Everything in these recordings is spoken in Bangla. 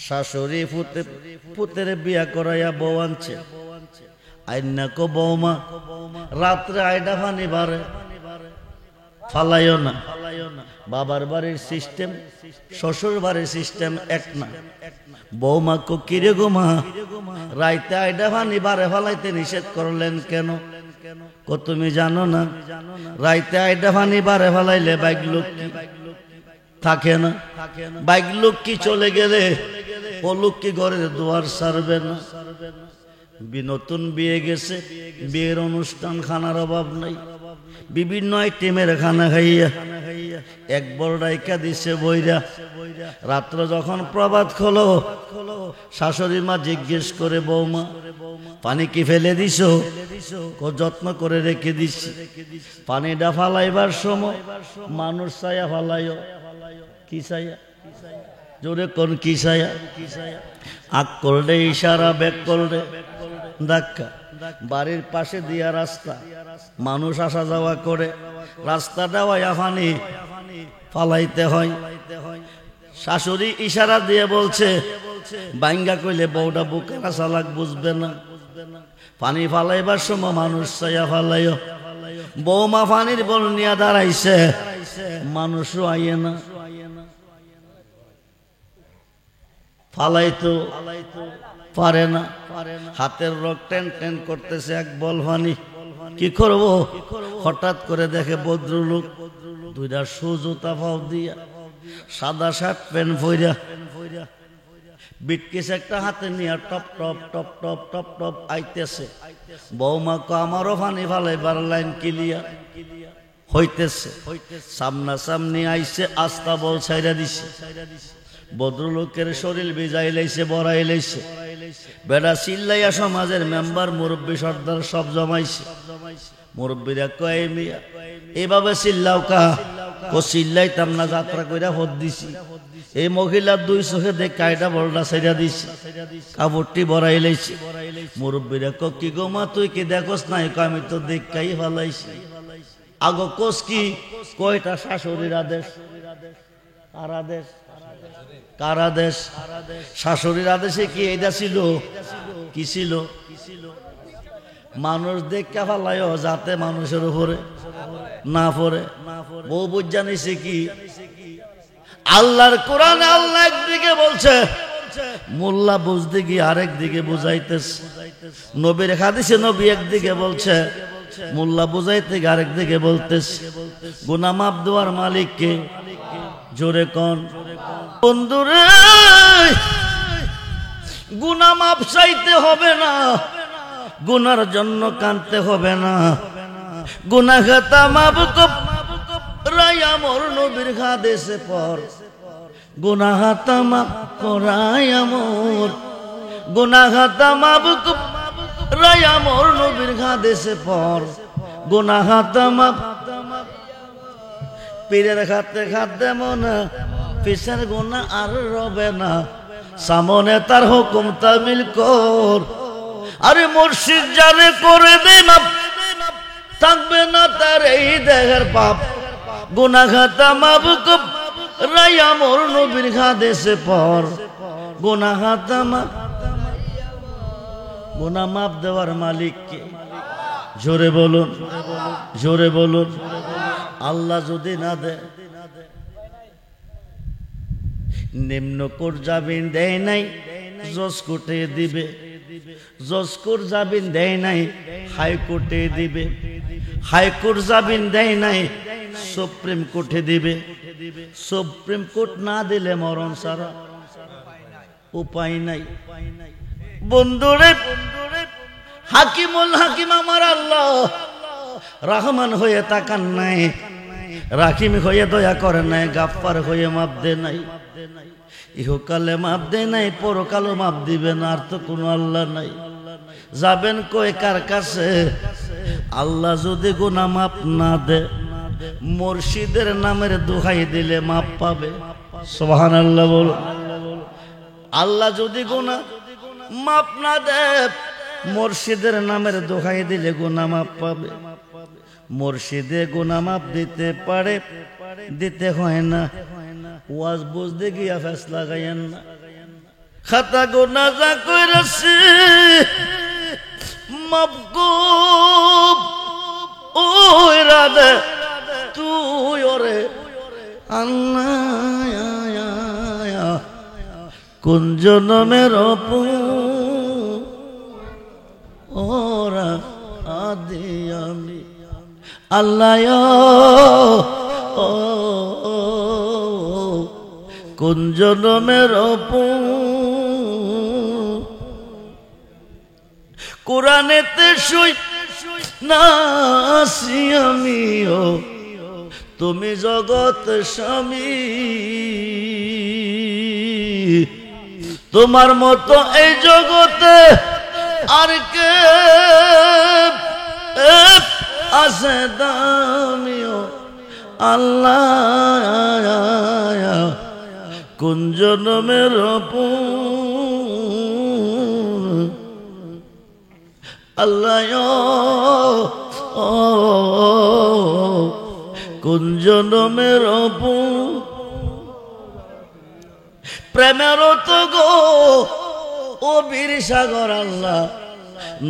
শাশুড়ি পুতের বিয়া করাইয়া বউ আনছে, আইনা কো বৌমা রাত্রে আইডা ফানি বারে ফালাইও না। বাবার বাড়ির সিস্টেম শ্বশুর বাড়ির সিস্টেম এক না। বৌমা কো কিরে গো মা, রাইতে আইডা ফানি বারে ফালাইতে নিষেধ করলেন কেন? কো তুমি জানো না রাইতে আইডা ফানি বারে ফালাইলে বাইক লক্ষ্মী থাকে না, বাইক লক্ষ্মী চলে গেলে ও লক্ষ্মী ঘরের দুয়ার সারবে না। নতুন বিয়ে গেছে, বিয়ের অনুষ্ঠান খানার অভাব নাই, বিভিন্ন আইটেমের খানা খাইয়া এক বড় ডাইকা দিছে বইরা। রাত্র যখন প্রভাত খোলো, শাশুড়ি মা জিজ্ঞেস করে বৌমা পানি কি ফেলে দিছ? যত্ন করে রেখে দিছি। পানিটা ফালাইবার সময় মানুষ ছায়া ফালাইও। কি ছায়া? জোরে কোন কি ছায়া? আগ করলে ইশারা, ব্যাক করলে ধাক্কা। বাড়ির পাশে দিয়া রাস্তা, মানুষ আসা যাওয়া করে, রাস্তাটা পানি ফালাইতে হয়। শাশুড়ি ইশারা দিয়ে বলছে, বাইঙ্গা কইলে বউটা বুকারা চালাক বুঝবে না। পানি ফালাইবার সময় মানুষ ছায়া ফালাইও। বৌমা পানির বল নিয়ে দাঁড়াইছে, মানুষও আইয়ে না, ফালাইতো পারে না। হাতের রক টেন টেন করতেছে, এক বল পানি। কি করব? হঠাৎ করে দেখে ভদ্রলোক দুইটা শু জুতা পাও দিয়া, সাদা শার্ট প্যান্ট পইরা, বিটকেস একটা হাতে নিয়ে top top top top top top আইতেছে। বৌমা কো আমারও পানি ফালাইবার লাইন ক্লিয়ার হইতেছে। সামনা সামনি আইছে, আস্তা বল ছাইরা দিছে। ভদ্রলোকের শরীর ভিজাই লাইছে, বড়াই লাইছে। বেড়া চিল্লাইয়া সমাজের মেম্বার মুরব্বী সর্দার সব জমাইছে। মুরব্বীরা কয় মিয়া এইভাবে চিল্লাও কা? ও চিল্লাইতাম না, যাত্রা কইরা ভোট দিছি। এই মহিলার দুই চোখে দেখ কায়দা বলটা ছেড়া দিছে, কাপড়টি বড়াই লাইছে। মুরব্বীরা ক কি গো মা তুই কি দেখোস নাই? আমি তো দেখাই ফালাইছি। আগো কোস কি? কয়টা শাশুড়ির আদেশ। কার আদেশ? কার আদেশ? শাশুড়ির আদেশে কি এটা ছিল? কি ছিল? মানুষ দেখা ফালাইও যাতে মানুষের উপরে না পড়ে। বউ বুঝা নিছে কি? আল্লাহর কোরআনে আল্লাহ একদিকে বলছে, মোল্লা বুঝতে গিয়ে আরেক দিকে বুঝাইতেছে। নবীর হাদিসে নবী একদিকে বলছে, মোল্লা বুঝাইতে গিয়ে আরেক দিকে বলতেছে। গুনাহ মাফ দেওয়ার মালিক কে? জোরে কোন বন্ধুরে, গুনাহ মাফ চাইতে হবে না, গুনার জন্য কাঁদতে হবে না। গুনাহ খাতা মাফ করাই আমর নবীর হাদিসে পর। গুনাহ খাতা মাফ করাই আমর, গুনাহ খাতা মাফ করাই আমর নবীর হাদিসে পর। গুনাহ খাতা মাফ পীরের খাতে খাতে মনে পিছের গুনাহ আর রবে না, সামনে তার হুকুম তামিল কর। আরে মুর্শিদ জানে করে দে মাপ, থাকবে না তার এই দেহের পাপ। গুনাহ খাতা মাফ করাই আমর নবীর হাদিসে পর। গুনাহ খাতা মাফ, গুনাহ মাফ দেওয়ার মালিক কে? জোরে বলুন, জোরে বলুন। আল্লাহ যদি না দেয়, নিম্নকোর জামিন দেয় নাই, জজ কোর্টে দিবে। জজ কোর্ট জামিন দেয় নাই, হাইকোর্টে দিবে। হাইকোর্ট জামিন দেয় নাই, সুপ্রিম কোর্টে দিবে। সুপ্রিম কোর্ট না দিলে মরণ ছাড়া উপায় নাই। বন্ধুরে, হাকিমুল হাকিম আমার আল্লাহ রহমান হয়ে তাকান নাই, রাহিম হয়ে দয়া করে নাই, গাফফার হয়ে মাপ দে নাই। ইহকালে মাপ দে নাই, পরকালও মাপ দিবে না। আর তো কোনো আল্লাহ নাই। যাবেন কই কার কাছে? আল্লাহ যদি গুনাহ মাপ না দে, মুর্শিদের নামের দোহাই দিলে মাপ পাবে। সুবহানাল্লাহ বল। আল্লাহ যদি গুনাহ মাপ না দে, মুর্শিদের নামের দোহাই দিলে গুনাহ মাপ পাবে। মুর্শিদে গুনাহ মাপ দিতে পারে, দিতে হয় না। ওয়াজ বুঝতে গিয়া ফেসলা গাইয়েন না। খাতা গোনা যা কইরাছি মাফ গো ওই রাধে তুই ওরে আল্লাহ কোন জনমের অপু ওরা আদি আমি আল্লাহ ও কোন জনমের অপু কোরআনেতে শুই নাসি আমিও তুমি জগৎ স্বামী তোমার মতো এই জগতে আর কে আছে দামিও আল্লাহ কোন জনমের আল্লাহ কোন জনমের প্রেমের তো গো ও বীর সাগর আল্লাহ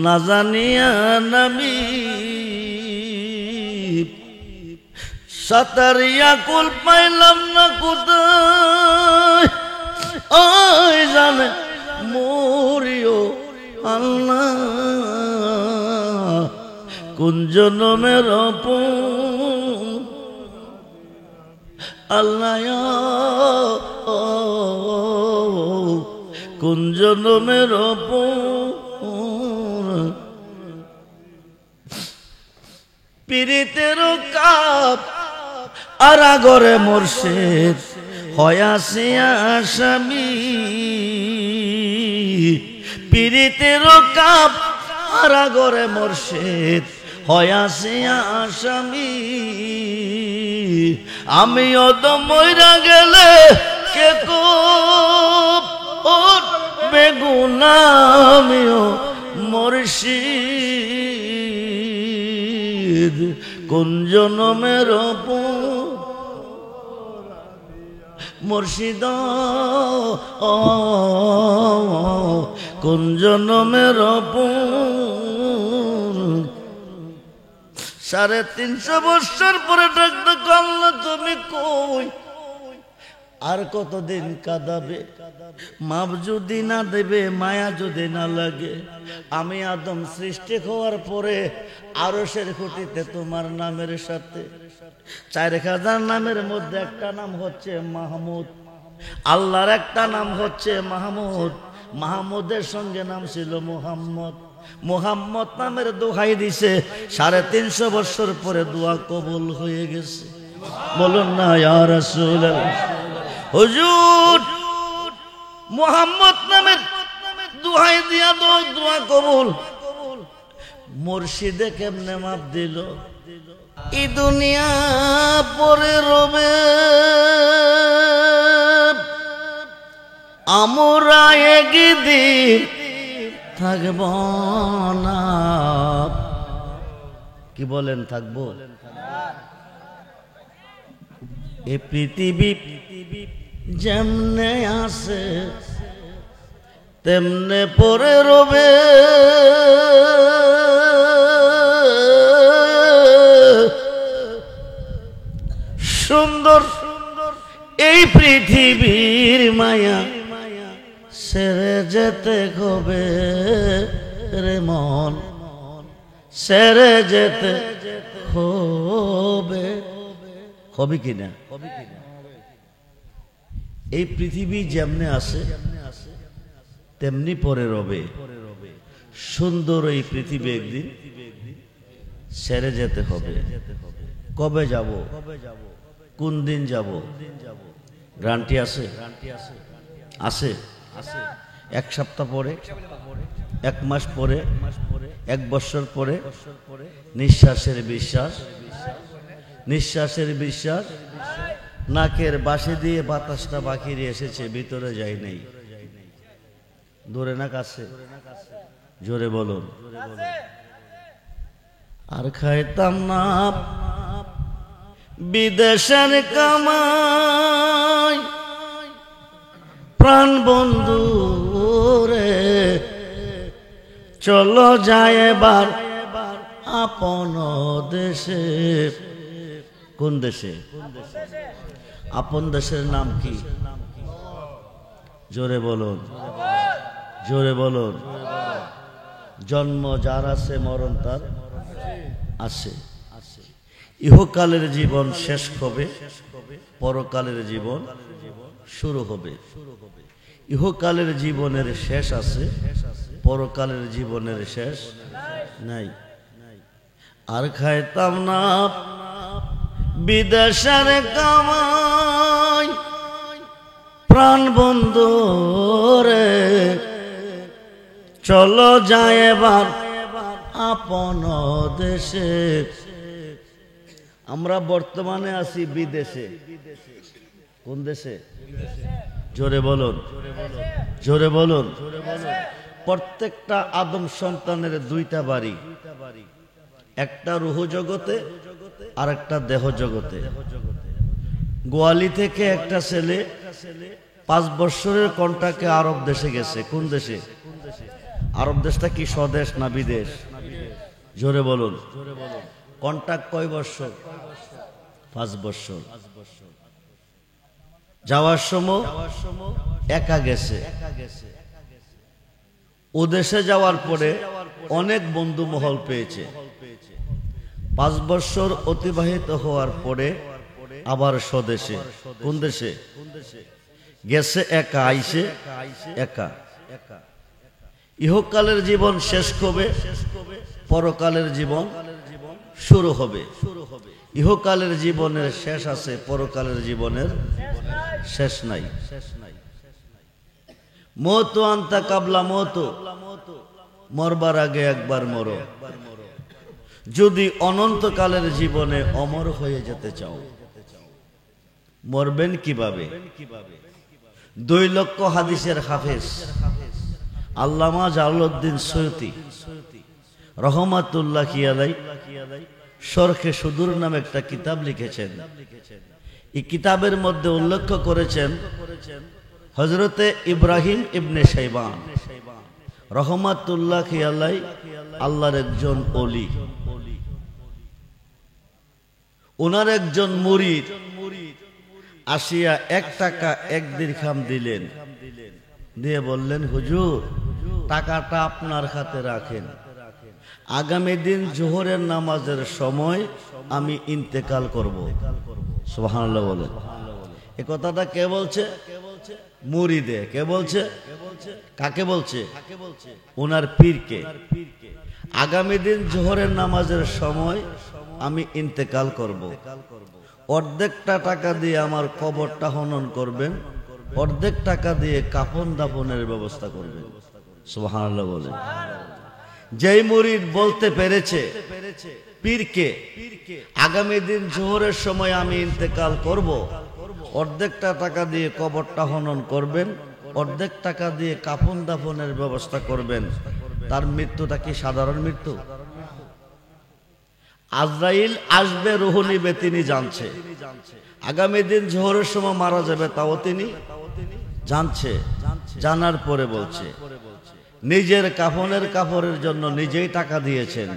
না জানিয়া নামি সাতারিয়া কুল পাইলাম না কোথায় ওই জানে মরিও আল্লাহ কোন জনমের আল্লাহ কোন জনমের পীড়িতের কাপ আর আগরে মুর্শিদ হয়াছি আসামি পীড়িতের কাপ আর আগরে মুর্শিদ হয়াছি আসামি আমি অত মইরা গেলে কে বেগুনামিও মুর্শিদ কোন জনমের মুর্শিদ কোন জনমের 350 বছর পরে ডাকতে কাল্লা তুমি কই আর কতদিন কাঁদাবে মাপ যদি না দেবে মায়া যদি না লাগে আমি আদম সৃষ্টি হওয়ার পরে আরশের খুঁটিতে তোমার নামের সাথে 4000 নামের মধ্যে একটা নাম হচ্ছে মাহমুদ আল্লাহর একটা নাম হচ্ছে মাহমুদ মাহমুদের সঙ্গে নাম ছিল মুহাম্মদ মুহাম্মদ নামের দোহাই দিছে 350 বছর পরে দোয়া কবুল হয়ে গেছে বলুন না ইয়া রাসূলুল্লাহ হুজুর মুহাম্মদ নামের দোহাই দিয়া দোয়া কবুল মুর্শিদে কেমনে মাপ দিল এই দুনিয়া পরে রবে আমরা একদিন থাকব না কি বলেন থাকবো এই পৃথিবী যেমনে আসে তেমনে পরে রবে সুন্দর এই পৃথিবীর মায়া সেরে যেতে হবে রে মন সেরে যেতে হবে হবে কিনা এই পৃথিবী যেমনে আসে তেমনি পরে রবে সুন্দর এই পৃথিবী একদিন সেরে যেতে হবে কবে যাব কোন দিন যাব গ্যারান্টি আছে আছে 1 সপ্তাহ পরে 1 মাস পরে 1 বছর পরে নিঃশ্বাসের বিশ্বাস নাকের বাঁশি দিয়ে বাতাসটা বাকিরে এসেছে ভিতরে যায় নাই দূরে না কাছে জোরে বলুন আর খাইতাম না বিদেশের কামাই প্রাণ বন্ধু চলো যায় এবার আপন দেশে। কোন দেশে? আপন দেশের নাম কি? জোরে বলুন, জোরে বলুন। জন্ম যার আছে মরণ তার আছে। ইহকালের জীবন শেষ হবে, পরকালের জীবন শুরু হবে। ইহকালের জীবনের শেষ আছে, পরকালের জীবনের শেষ নাই। আর খাইতাম না বিদেশের কামাই, প্রাণ বন্ধু রে চলো যায় এবার আপন দেশে। আমরা বর্তমানে আছি বিদেশে। কোন দেশে? জোরে বলুন, জোরে বলুন। প্রত্যেকটা আদম সন্তানের দুইটা বাড়ি, একটা রূহ জগতে আর একটা দেহ জগতে। গোয়ালি থেকে একটা ছেলে 5 বছরের কন্টাকে আরব দেশে গেছে। কোন দেশে? আরব দেশটা কি স্বদেশ না বিদেশ? জোরে বলুন। কন্টাক্ট কয় বছর? 5 বছর। যাওয়ার সময় একা গেছে। ও দেশে যাওয়ার পরে অনেক বন্ধু মহল পেয়েছে। 5 বছর অতিবাহিত হওয়ার পরে আবার স্বদেশে। কোন দেশে গেছে? একা, আইছে একা। ইহকালের জীবন শেষ হবে, পরকালের জীবন শুরু হবে। ইহকালের জীবনের শেষ আছে, পরকালের জীবনের শেষ নাই। মওতু আনতা কাবলা মওতু, মরবার আগে একবার মরো। যদি অনন্তকালের জীবনে অমর হয়ে যেতে চাও, মরবেন কিভাবে? 2 লক্ষ হাদিসের হাফেজ আল্লামা জালালউদ্দিন সৈয়দী রহমাতুল্লাহ আলাইহি শরহে সুদূর নামে একটা কিতাব লিখেছেন। এই কিতাবের মধ্যে উল্লেখ করেছেন হযরতে ইব্রাহিম ইবনে শাইবান রহমাতুল্লাহ আলাইহি আল্লাহর একজন ওলি। ওনার একজন মুরিদ আসিয়া 1 টাকা 1 দিরহাম দিলেন, দিয়ে বললেন, হুজুর টাকাটা আপনার হাতে রাখেন, আগামী দিন জোহরের নামাজের সময় আমি ইন্তেকাল করব। সুবহানাল্লাহ বলেন। এই কথাটা কে বলছে? মুরিদে। কে বলছে? কাকে বলছে? ওনার পীরকে। আগামী দিন জোহরের নামাজের সময় আমি ইন্তেকাল করব, অর্ধেকটা টাকা দিয়ে আমার কবরটা খনন করবেন, অর্ধেক টাকা দিয়ে কাফন দাফনের ব্যবস্থা করবেন। সুবহানাল্লাহ বলেন। যেই মুরিদ বলতে পেরেছে পীরকে আগামী দিন জোহরের সময় আমি ইন্তেকাল করব, অর্ধেকটা টাকা দিয়ে কবরটা খনন করবেন, অর্ধেক টাকা দিয়ে কাফন দাফনের ব্যবস্থা করবেন, তার মৃত্যুটা কি সাধারণ মৃত্যু? আজরাইল আসবে, রূহ নিবে, তিনি জানছে। আগামী দিন জোহরের সময় মারা যাবে, তাও তিনি জানছে। জানার পরে বলছে, নিজের কাফনের কাপড়ের জন্য নিজেই টাকা দিয়েছেন,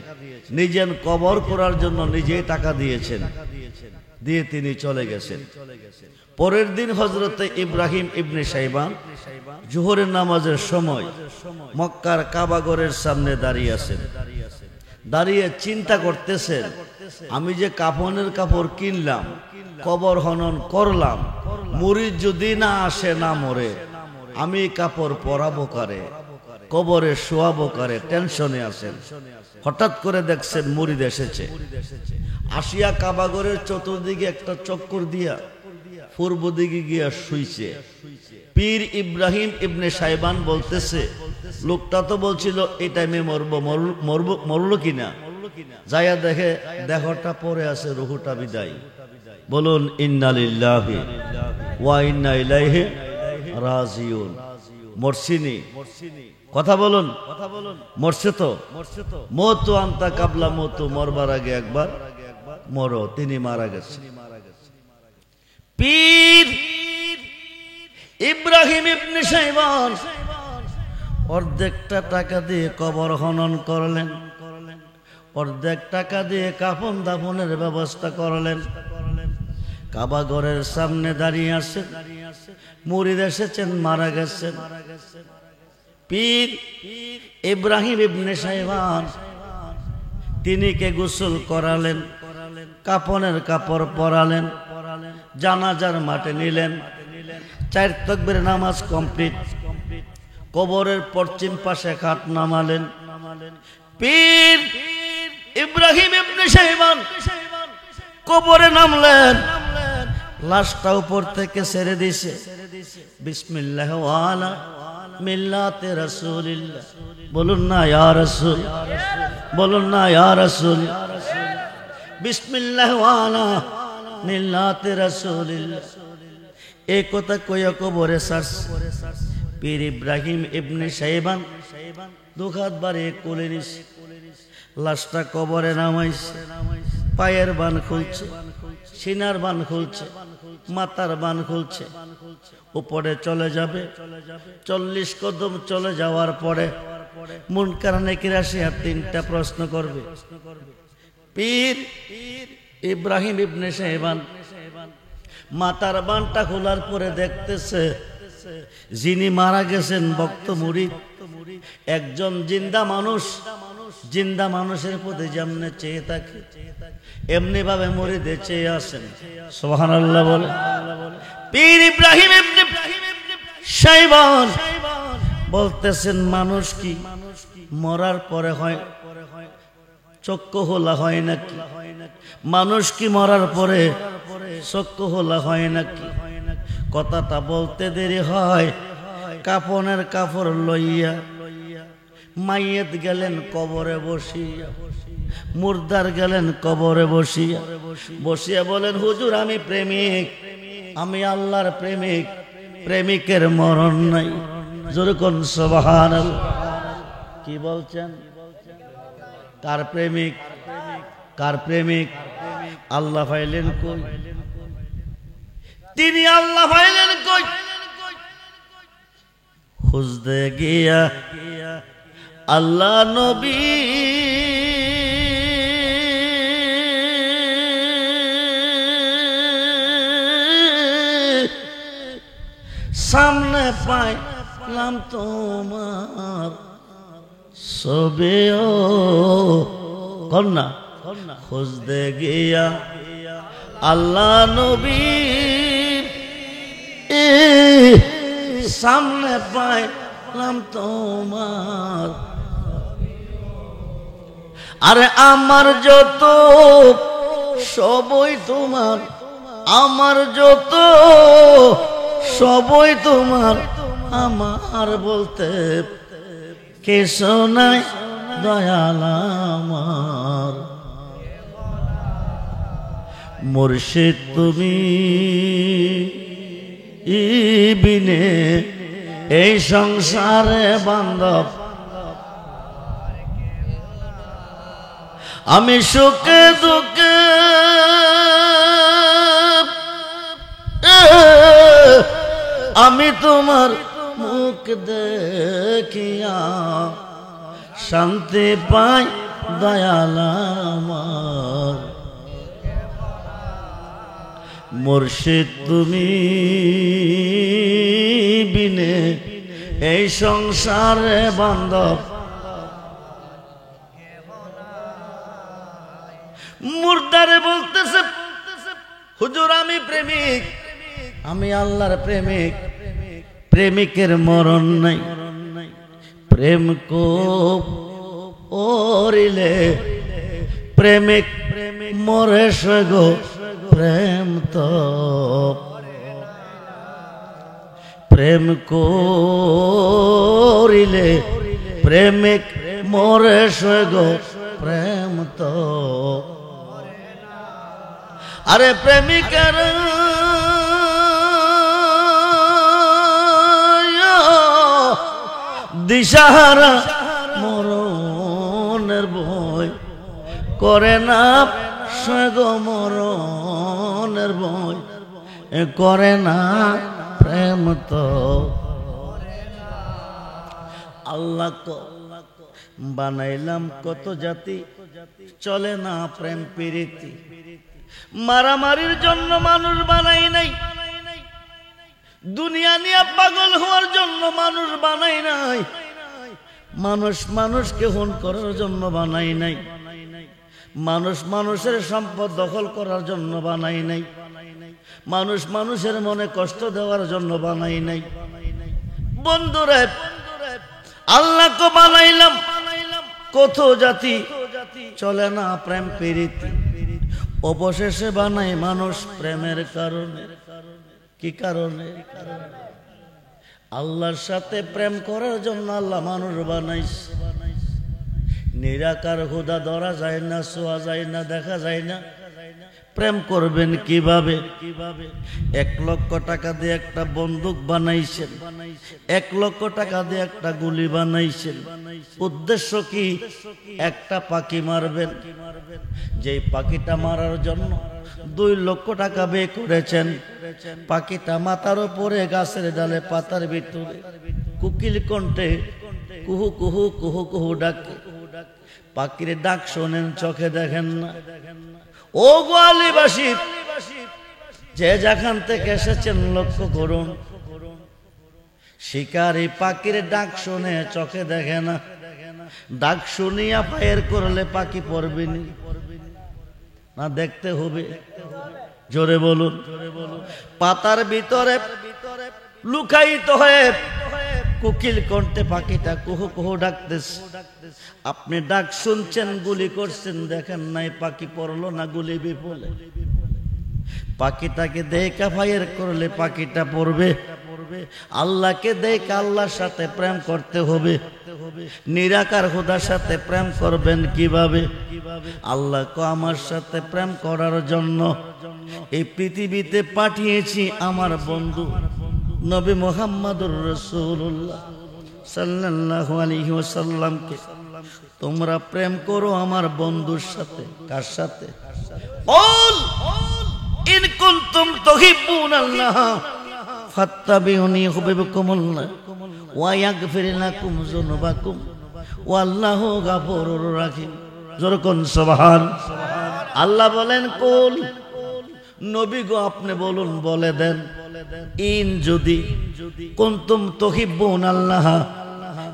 নিজের কবর করার জন্য নিজেই টাকা দিয়েছেন, দিয়ে তিনি চলে গেছেন। পরের দিন হযরতে ইব্রাহিম ইবনে শাইবান জোহরের নামাজের সময় মক্কার কাবাগরের সামনে দাঁড়িয়ে আছেন। দাঁড়িয়ে চিন্তা করতেছেন, আমি যে কাফনের কাপড় কিনলাম, কবর খনন করলাম, মুরিদ যদি না আসে, না মরে, আমি কাপড় পরাবো কারে, কবরে শোয়াবো কারে, টেনশনে আছেন। হঠাৎ করে দেখছেন মুরিদ এসেছে। আসিয়া কাবাগরের চতুর্দিকে একটা চক্কর দিয়া পূর্ব দিকে গিয়া শুইছে। পীর ইব্রাহিম ইবনে শাইবান বলতেছে, লোকটা তো বলছিল এই টাইমে মরবো, মরলো কিনা? যাইয়া দেখে দেহটা পড়ে আছে, রুহুটা বিদায়। বলুন ইন্না লিল্লাহি ওয়া ইন্না ইলাইহি রাজিউন। মরছিনি? কথা বলুন, মরছে তো? মওতু আনতা কাবলা মওতু, মরবার আগে একবার মরো। তিনি মারা গেছে। পীর ইব্রাহিম ইবনে শাইবান অর্ধেকটা টাকা দিয়ে কবর খনন করলেন, অর্ধেক টাকা দিয়ে কাফন দাফনের ব্যবস্থা করলেন। কাবা ঘরের সামনে দাঁড়িয়ে আছেন, মুরিদ এসেছেন, মারা গেছেন। পীর ইব্রাহিম ইবনে শাইবান তিনিকে গোসল করালেন, কাফনের কাপড় পরালেন, জানাজার মাঠে নিলেন। 4 তাকবীর নামাজ কমপ্লিট। কবরের পশ্চিম পাশে খাট নামালেন। পীর ইব্রাহিম ইবনে শাইবান কবরে নামলেন, লাশটা উপর থেকে ছেড়ে দিছে। বিসমিল্লাহ ওয়ালা মিল্লাতে রাসূলিল্লাহ, বলুন না ইয়া রাসূল, বলুন না ইয়া রাসূল। বিসমিল্লাহ ওয়ালা মিল্লাতে রাসূলিল্লাহ, এই কথা কইয়া কবরে সারছে। পীর ইব্রাহিম ইবনে শাইবান দুহাত বাড়িয়ে কোলে নিছে, লাশটা কবরে নামাইছে। পায়ের বান খুলছে, সিনার বান খুলছে, মাথার বান খুলছে। উপরে চলে যাবে। 40 কদম চলে যাওয়ার পরে মুনকার নেকির আসিয়া 3টা প্রশ্ন করবে। পীর ইব্রাহিম ইবনে শাইবান মাথার বানটা খোলার পরে দেখতেছে যিনি মারা গেছেন ভক্ত মুরিদ, একজন জিন্দা মানুষ। জিন্দা মানুষের প্রতি যেমনে চেয়ে থাকে এমনি ভাবে মুরিদে চেয়ে আসেন। সুবহানাল্লাহ বলে। পীর ইব্রাহিম ইবনে শাইবান বলতেছেন, মানুষ কি মরার পরে হয় চক্ষু খোলা হয় নাকি? মানুষ কি মরার পরে চক্ষু খোলা হয় নাকি? কথাটা বলতে দেরি হয়। কাফনের কাপড় লইয়া মাইয়েত গেলেন কবরে বসিয়া, মুর্দার গেলেন কবরে বসিয়া। বসিয়া বলেন, হুজুর আমি প্রেমিক, আমি আল্লাহর প্রেমিক, প্রেমিকের মরণ নাই। জোরে কোন সুবহানাল্লাহ। কি বলছেন? কার প্রেমিক? কার প্রেমিক? আল্লাহ পাইলেন কই? তিনি আল্লাহ পাইলেন কই? খুঁজতে গিয়া আল্লাহ নবী সামনে পাইলাম তোমার ছবিও কন্যা। খুঁজতে গিয়া আল্লাহ নবী সামনে পাইলাম তোমার। আরে আমার যত সবই তোমার, আমার যত সবই তোমার, আমার বলতে কিছু নাই দয়াল আমার। মুর্শিদ তুমি বিনে এই সংসারে বান্ধব, আমি সুখে দুঃখে আমি তোমার মুখ দেখিয়া শান্তি পাই দয়াল আমার। মুর্শিদ তুমি বিনে এই সংসারে বান্ধব, মুর্দারে বলতেছে, হুজুর আমি প্রেমিক, আমি আল্লাহর প্রেমিক, প্রেমিকের মরণ নাই। প্রেম কো ওরিলে প্রেমিক মরে সগো, প্রেম তো প্রেম করিলে প্রেমিক মরে সগো, প্রেম তো। আরে প্রেমিকার দিশাহারা মরণের ভয় করে না সগো, মরণের ভয় করে না, প্রেম তো। আল্লাহ বানাইলাম কত জাতি, চলে না প্রেম প্রীতি। মারামারির জন্য মানুষ বানাই নাই, দুনিয়া নিয়ে পাগল হওয়ার জন্য মানুষ বানাই নাই, মানুষ মানুষকে খুন করার জন্য বানাই নাই, মানুষ মানুষের সম্পদ দখল করার জন্য বানাই নাই, মানুষ মানুষের মনে কষ্ট দেওয়ার জন্য বানাই নাই। বন্ধুরে, আল্লাহকে বানাইলাম কত জাতি, চলে না প্রেম প্রীতি। অবশেষে বানাই মানুষ প্রেমের কারণে। কি কারণে? আল্লাহর সাথে প্রেম করার জন্য আল্লাহ মানুষ বানাইছে। নিরাকার খোদা ধরা যায় না, ছোঁয়া যায় না, দেখা যায় না, প্রেম করবেন কিভাবে? 1 লক্ষ টাকা দিয়ে একটা বন্দুক বানাইছেন, 1 লক্ষ টাকা দিয়ে একটা গুলি বানাইছেন। উদ্দেশ্য কি? একটা পাখি মারবেন। যেই পাখিটা মারার জন্য 2 লক্ষ টাকা ব্যয় করেছেন, পাখিটা মাথার উপরে গাছের ডালে পাতার ভিতরে কোকিল কণ্ঠে কুহু কুহু কুহু কুহু ডাকে। পাখির ডাক শোনেন, চোখে দেখেন না। ও গোয়ালিবাসী, যে যেখান থেকে এসেছেন লক্ষ্য করুন, শিকারী পাখির ডাক শুনে চোখে দেখে না, ডাক শুনিয়া ফায়ার করলে পাখি পড়বে না, দেখতে হবে। জোরে বলুন। পাতার ভিতরে লুকায়িত হয়ে কোকিল কণ্ঠে পাখিটা কুহু কুহু ডাকতেছে। আপনি ডাক শুনছেন, গুলি করছেন, দেখেন নাই পাখি পড়লো না, গুলি বিফলে। পাখিটাকে দেখা ফায়ার করলে পাখিটা পড়বে। আল্লাহকে দেখে আল্লাহর সাথে প্রেম করতে হবে। নিরাকার খোদার সাথে প্রেম করবেন কিভাবে? আল্লাহকে আমার সাথে প্রেম করার জন্য এই পৃথিবীতে পাঠিয়েছি আমার বন্ধু নবী মুহাম্মদুর রাসূলুল্লাহ সাল্লাল্লাহু আলাইহি ওয়াসাল্লামকে। তোমরা প্রেম করো আমার বন্ধুর সাথে। কার সাথে? কুল ইন কুনতুম তুহিব্বুনাল্লাহ ফাত্তাবিউনি ইউহিব্বুকুমুল্লাহ ওয়া ইয়াগফির লাকুম যুনুবাকুম ওয়াল্লাহু গাফুরুর রাহিম। যখন সুবহান আল্লাহ বলেন কুল, নবী গো আপনি বলুন, বলে দেন, ইন যদি কুনতুম তুহিব্বুনাল্লাহ,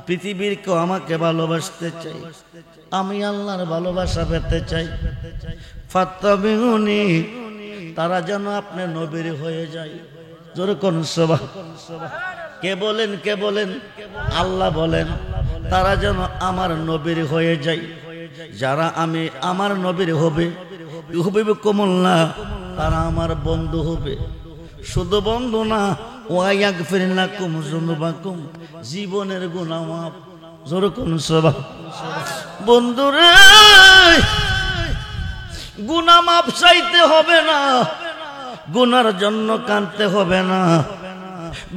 পৃথিবীর কেউ আমাকে ভালোবাসতে চাই, আমি আল্লাহর ভালোবাসা পেতে চাই, ফাত্তাবিউনি, তারা যেন আপনি নবীর হয়ে যায়। যখন সুবহান। কে বলেন? কে বলেন? আল্লাহ বলেন, তারা যেন আমার নবীর হয়ে যায়। যারা আমি আমার নবীর হবে, ইউহিব্বুকুমুল্লাহ, তারা আমার বন্ধু হবে। শুধু বন্ধু না, ওয়া ইয়াগফির লাকুম যুনুবাকুম, জীবনের গুনাহ মাফ। যখন সুবহান। বন্ধুরে, গুনাহ মাফ চাইতে হবে না, গুনার জন্য কাঁদতে হবে না।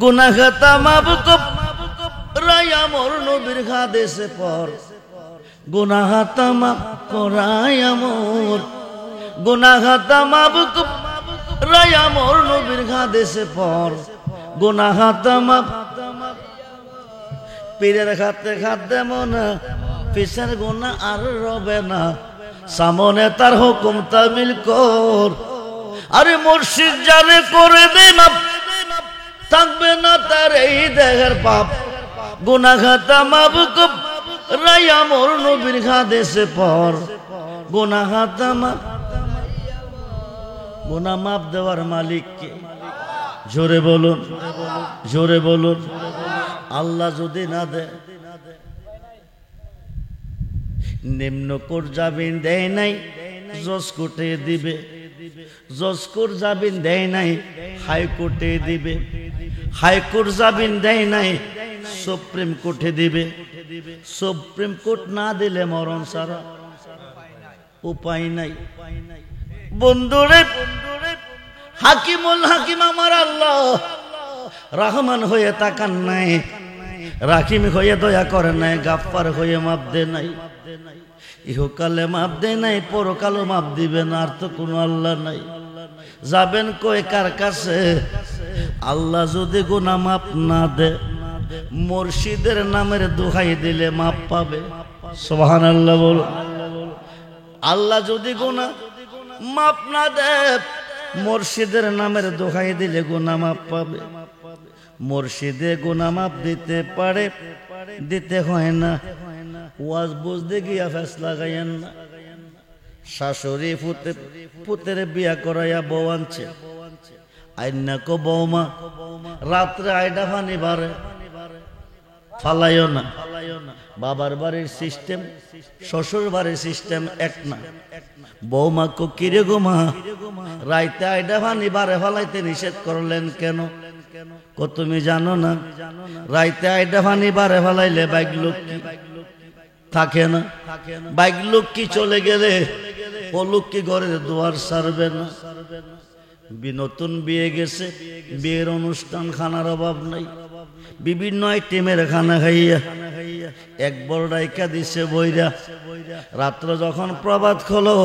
গুনাহ খাতা মাফ করাই আমার নবীর হাদিসে পর, গুনাহ খাতা মাফ করাই আমার, গুনাহ খাতা মাফ করাই আমার নবীর হাদিসে পর, গুনাহ খাতা মাফ। পীরের খাতে খাতে মনে পিছের গুনাহ আর রবে না, সামনে তার হুকুম তামিল কর। আরে মুর্শিদ যারে করে দে না, থাকবে না তার এই দেহের পাপ। গুনাহ খাতা মাফ করাই আমার নবীর হাদিসে পর, গুনাহ খাতা মাফ। গুনাহ মাফ দেওয়ার মালিক কে? জোরে বলুন, জোরে বলুন। আল্লাহ যদি না দেয়, নিম্ন কোর্ট জামিন দেয় নাই, জজ কোর্টে দিবে। জজ কোর্ট জামিন দেয় নাই, হাইকোর্টে দিবে। হাইকোর্ট জামিন দেয় নাই, সুপ্রিম কোর্টে দিবে। সুপ্রিম কোর্ট না দিলে মরণ ছাড়া উপায় নাই। বন্ধুরে, হাকিমুল হাকিম আমার আল্লাহ রহমান হয়ে তাকান নাই, রাহিম হয়ে দয়া করে নাই, গাফফার হয়ে মাপ দে নাই। ইহকালে মাপ দে নাই, পরকালও মাপ দিবে না। আর তো কোনো আল্লাহ নাই। যাবেন কই কার কাছে? আল্লাহ যদি গুনাহ মাপ না দে, মুর্শিদের নামের দোহাই দিলে মাপ পাবে। সুবহানাল্লাহ বল। আল্লাহ যদি গুনাহ মাপ না দেয়, মুর্শিদের নামের দোহাই দিলে গুনাহ মাপ পাবে। মুর্শিদে গুনাহ মাপ দিতে পারে, দিতে হয় না। ওয়াজ বুঝতে গিয়া ফেসলা গাইয়েন না। শাশুড়ি পুতের বিয়া করাইয়া বউ আনছে, আইনা কো বৌমা রাত্রে আইডা ফানি বারে ফালাইও না। বাবার বাড়ির সিস্টেম শ্বশুর বাড়ির সিস্টেম এক না। বৌমা কো কিরে গো মা, রাইতে আইডা ফানি বারে ফালাইতে নিষেধ করলেন কেন? কো তুমি জানো না রাইতে আইডা ফানি বারে ফালাইলে বাইক লক্ষ্মী থাকে না, বাইক লক্ষ্মী চলে গেলে ও লক্ষ্মী ঘরের দুয়ার সারবে না। নতুন বিয়ে গেছে, বিয়ের অনুষ্ঠান খানার অভাব নাই, বিভিন্ন আইটেমের খানা খাইয়া এক বড় রাইকা দিছে বইরা। রাত্র যখন প্রভাত খোলো,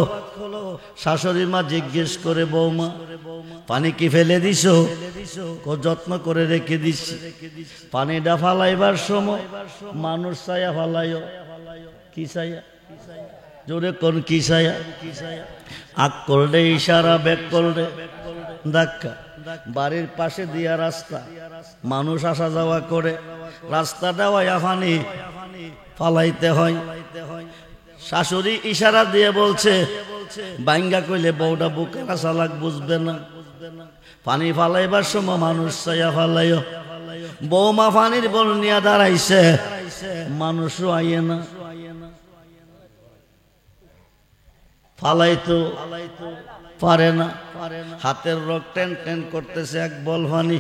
শাশুড়ি মা জিজ্ঞেস করে বৌমা পানি কি ফেলে দিছ? যত্ন করে রেখে দিছি। পানিটা ফালাইবার সময় মানুষ ছায়া ফালাইও। কি ছায়া? জোরে কোন কি ছায়া? আগ করলে ইশারা, ব্যাক করলে ধাক্কা। বাড়ির পাশে দিয়া রাস্তা, মানুষ আসা যাওয়া করে, রাস্তাটা পানি ফালাইতে হয়। শাশুড়ি ইশারা দিয়ে বলছে, বাইঙ্গা কইলে বউটা বুকেরা চালাক বুঝবে না। পানি ফালাইবার সময় মানুষ ছায়া ফালাইও। বৌমা পানির বল নিয়ে দাঁড়াইছে, মানুষও আইয়ে না। ফালাইতো পারে না, হাতের রক টেন টেন করতেছে, এক বল পানি।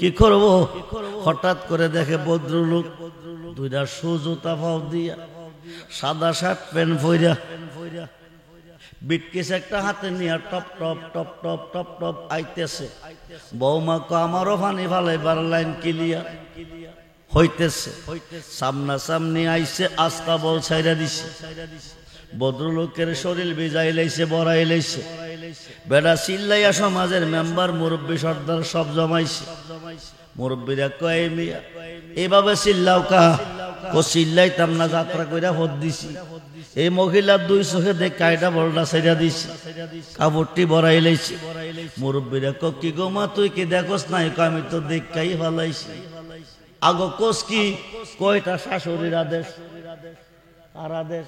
কি করব? হঠাৎ করে দেখে ভদ্রলোক দুইটা শু জুতা পাও দিয়া, সাদা শার্ট প্যান্ট পইরা, বিটকিস একটা হাতে নিয়ে top top top top top top আইতেছে। বৌমা কো আমারও পানি ফালাইবার লাইন ক্লিয়ার হইতেছে। সামনা সামনি আইছে, আস্তা বল ছাইরা দিছে। ভদ্রলোকের শরীর ভিজাই লাইছে, বড়াই লাইছে। বেড়া চিল্লাইয়া সমাজের মেম্বার মুরব্বী সর্দার সব জমাইছে। মুরব্বীরা কয় মিয়া এভাবে চিল্লাও কা? ও চিল্লাইতাম না, যাত্রা কইরা ভোট দিছি। এই মহিলার দুই চোখে দেখ কায়দা বলটা ছেড়া দিছে, কাপড়টি বড়াই লাইছে। মুরব্বীরা ক কি গো মা তুই কি দেখোস নাই? আমি তো দেখাই ফালাইছি। আগো কোস কি? কয়টা শাশুড়ির আদেশ। কার আদেশ?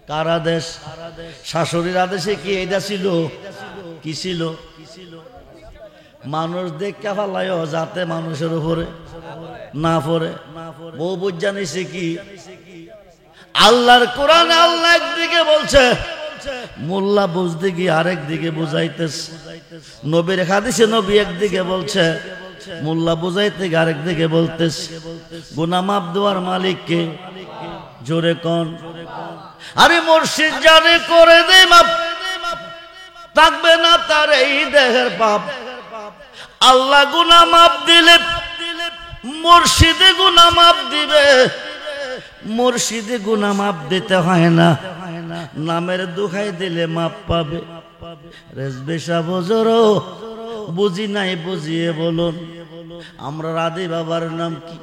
কার আদেশ? শাশুড়ির আদেশে কি এটা ছিল? কি ছিল? মানুষ দেখা ফালায় যাতে মানুষের উপরে না পড়ে। বউ বুঝা নিছে কি? আল্লাহর কোরআনে আল্লাহ একদিকে বলছে, মোল্লা বুঝতে গিয়ে আরেক দিকে বুঝাইতেছে। নবীর হাদিসে নবী একদিকে বলছে, মোল্লা বুঝাইতে গিয়ে আরেক দিকে বলতেছে। গুনাহ মাফ দেওয়ার মালিক কে? জোরে কোন? আরে মুর্শিদ জানে করে দে মাপ, থাকবে না তার এই দেহের পাপ। আল্লাহ গুনাহ মাফ দিলে মুর্শিদে গুনাহ মাফ দিবে। মুর্শিদে গুনাহ মাফ দিতে হয় না, নামের দোহাই দিলে মাপ পাবে। রেজবে শাহ বজরো বুঝি নাই, বুঝিয়ে বলুন আমরা রাধে বাবার নাম কি?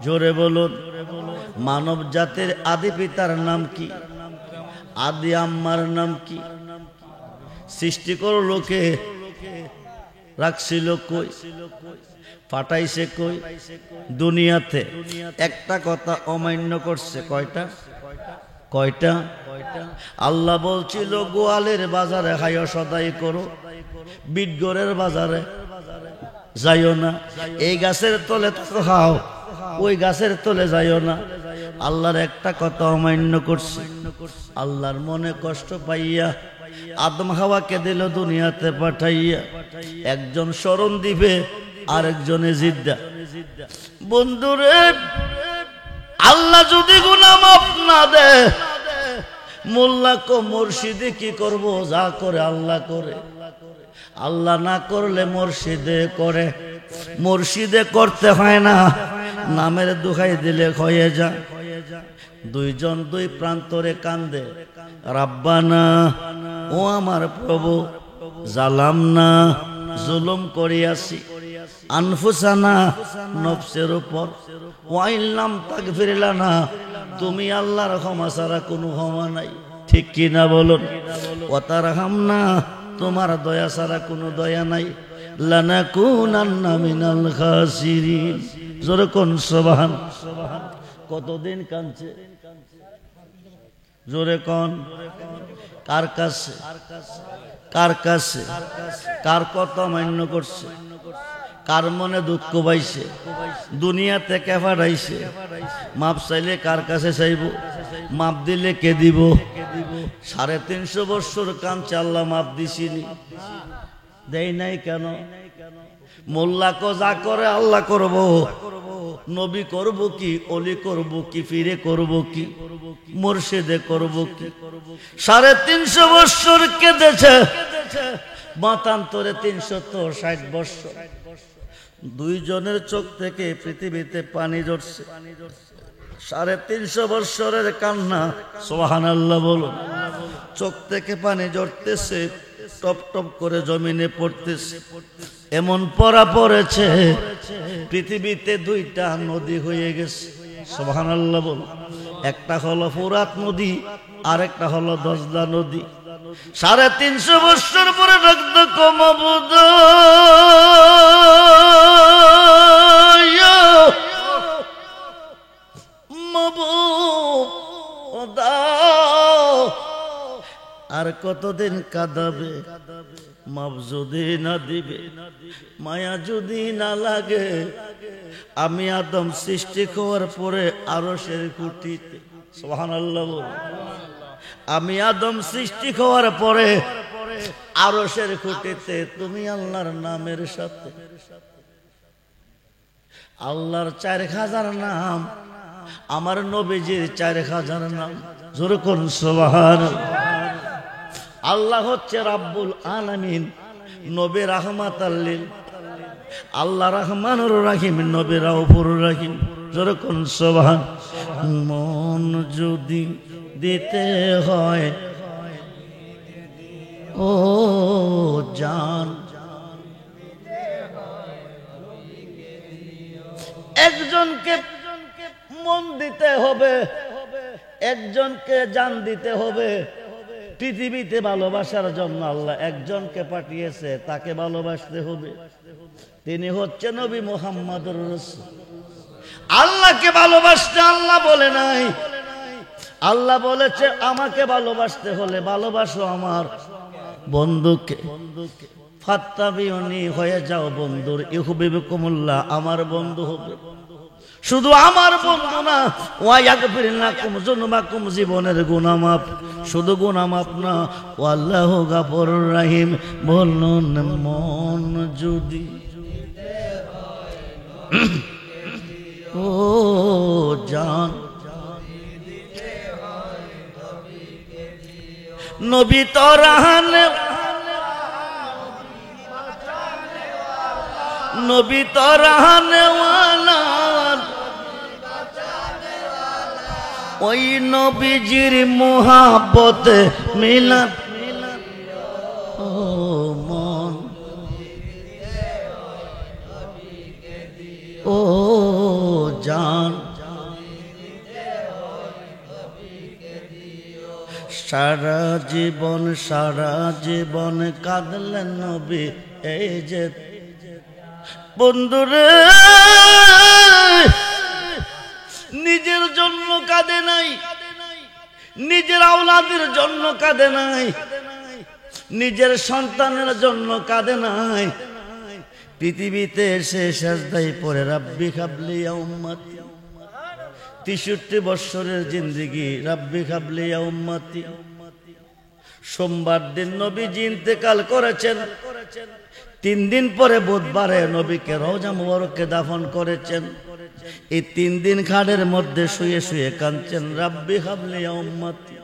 জোরে বলুন। মানব জাতির আদি পিতার নাম কি? আদি আম্মার নাম কি? সৃষ্টি করলো কে? রাখছিল কই? পাঠাইছে কই? দুনিয়াতে। একটা কথা অমান্য করছে কয়টা? কয়টা? আল্লাহ বলছিল গোয়ালের বাজারে খাইও সদাই করো, বিটগড়ের বাজারে যাইও না। এই গাছের তলে তো খাও, ওই গাছের তলে যাইও না। আল্লাহর একটা কথা অমান্য করছে। আল্লাহর মনে কষ্ট পাইয়া আদম হাওয়াকে দিল দুনিয়াতে পাঠাইয়া। একজন স্মরণ দিবে, আরেকজনে জিদ্দা। বন্ধুরে, আল্লাহ যদি গুনাহ মাফ না দেয়, মোল্লা কো মুর্শিদে কি করব? যা করে আল্লাহ করে। আল্লাহ না করলে মুর্শিদে করে। মুর্শিদে করতে হয় না, নামের দোহাই দিলে হয়ে যা। দুইজন দুই প্রান্তরে কান্দে, রাব্বানা ও আমার প্রভু, জালাম না জুলুম করিয়াছি, আনফুসানা নফসের উপর, ওয়া ইল্লাম তাগফির লানা, তুমি আল্লাহর ক্ষমা ছাড়া কোনো ক্ষমা নাই, ঠিক কি না বলুন? ওয়া তারহামনা, তোমার দয়া ছাড়া কোনো দয়া নাই, লানাকুনান্না মিনাল খাসিরিন। জোরে কোন সুবহান। কতদিন কাঁদছে? জোরে কোন। কার কাছে? কার কাছে? কার কথা মান্য করছে? কার মনে দুঃখ পাইছে? দুনিয়া থেকে পাঠাইছে, মাপ চাইলে কার কাছে চাইব? মাপ দিলে কে দিব? 350 বছর কাঁদছে, আল্লাহ মাপ দিছিনি, দেই নাই কেন? মোল্লা কো যা করে আল্লাহ করব, নবী করব কি, অলি করব কি, ফিরে করব কি, মুর্শিদে করব কি? 350 বছর কেঁদেছে, মাতান্তরে 360 বছর। দুইজনের চোখ থেকে পৃথিবীতে পানি ঝরছে, 350 বছরের কান্না। সুবহানাল্লাহ বলুন। চোখ থেকে পানি ঝরতেছে, টপ টপ করে জমিনে পড়তেছে। এমন পড়া পড়েছে পৃথিবীতে 2টা নদী হয়ে গেছে। সুবহানাল্লাহ বলুন। একটা হলো ফুরাত নদী, আর একটা হলো দজলা নদী। 350 বছর পরে রক্ত কমাবুদ আর কতদিন কাঁদাবে? মাপ যদি না দিবে, মায়া যদি না লাগে, আমি আদম সৃষ্টি হওয়ার পরে আরশের খুঁটিতে, সুবহানাল্লাহ বল, আমি আদম সৃষ্টি হওয়ার পরে আরশের খুঁটিতে তুমি আল্লাহর নামের সাথে, আল্লাহর 4000 নাম, আমার নবীজির 4000 নাম। জোরে কোন সুবহানাল্লাহ। আল্লাহ হচ্ছে রাব্বুল আলামিন, নবী রাহমাতাল লিল, আল্লাহ রহমানুর রহিম, নবী রাউফুর রহিম। জোরে কোন সুবহান। মন যদি দিতে হয় ও জান, একজনকে মন দিতে হবে, একজনকে জান দিতে হবে। পৃথিবীতে ভালোবাসার জন্য আল্লাহ একজনকে পাঠিয়েছে, তাকে ভালোবাসতে হবে। তিনি হচ্ছে নবী মুহাম্মদুর রাসূল। আল্লাহকে ভালোবাসতে আল্লাহ বলে নাই, আল্লাহ বলেছে আমাকে ভালোবাসতে হলে ভালোবাসো আমার বন্ধুকে। ফাত্তাবিউনি, হয়ে যাও বন্ধুর, ইউহিব্বুকুমুল্লাহ, আমার বন্ধু হবে। শুধু আমার বন্ধু না, ওয়ায়াগফির লাকুম যুনুবাকুম, জীবনের গুনাহ মাফ, শুধু গুনাহ মাফ না, ওয়াল্লাহু গাফুরুর রহিম। বলুন মন যদি ও জান, নবী তো রাহানে, নবী তো রাহানে ওয়ালা, ওই নবীজির মুহাব্বতে মিলাদ। ও মন ও জান, সারা জীবন কাঁদলেন নবী, এই যে বন্ধুরে নিজের জন্য কাঁদে নাই, নিজের আওলাদের জন্য কাঁদে নাই, নিজের সন্তানের জন্য কাঁদে নাই। পৃথিবীতে এসে সেজদায় পড়ে রাব্বি হাবলি ইয়া উম্মতি, 63 বছরের জিন্দেগি, রাব্বি হাবলি ইয়া উম্মতি। সোমবার দিন নবীজি ইন্তেকাল করেছেন, 3 দিন পরে বুধবারে নবীকে রওজা মুবারকে দাফন করেছেন। এই 3 দিন খাটের মধ্যে শুয়ে শুয়ে কাঁদছেন, রাব্বি হাবলি ইয়া উম্মতি।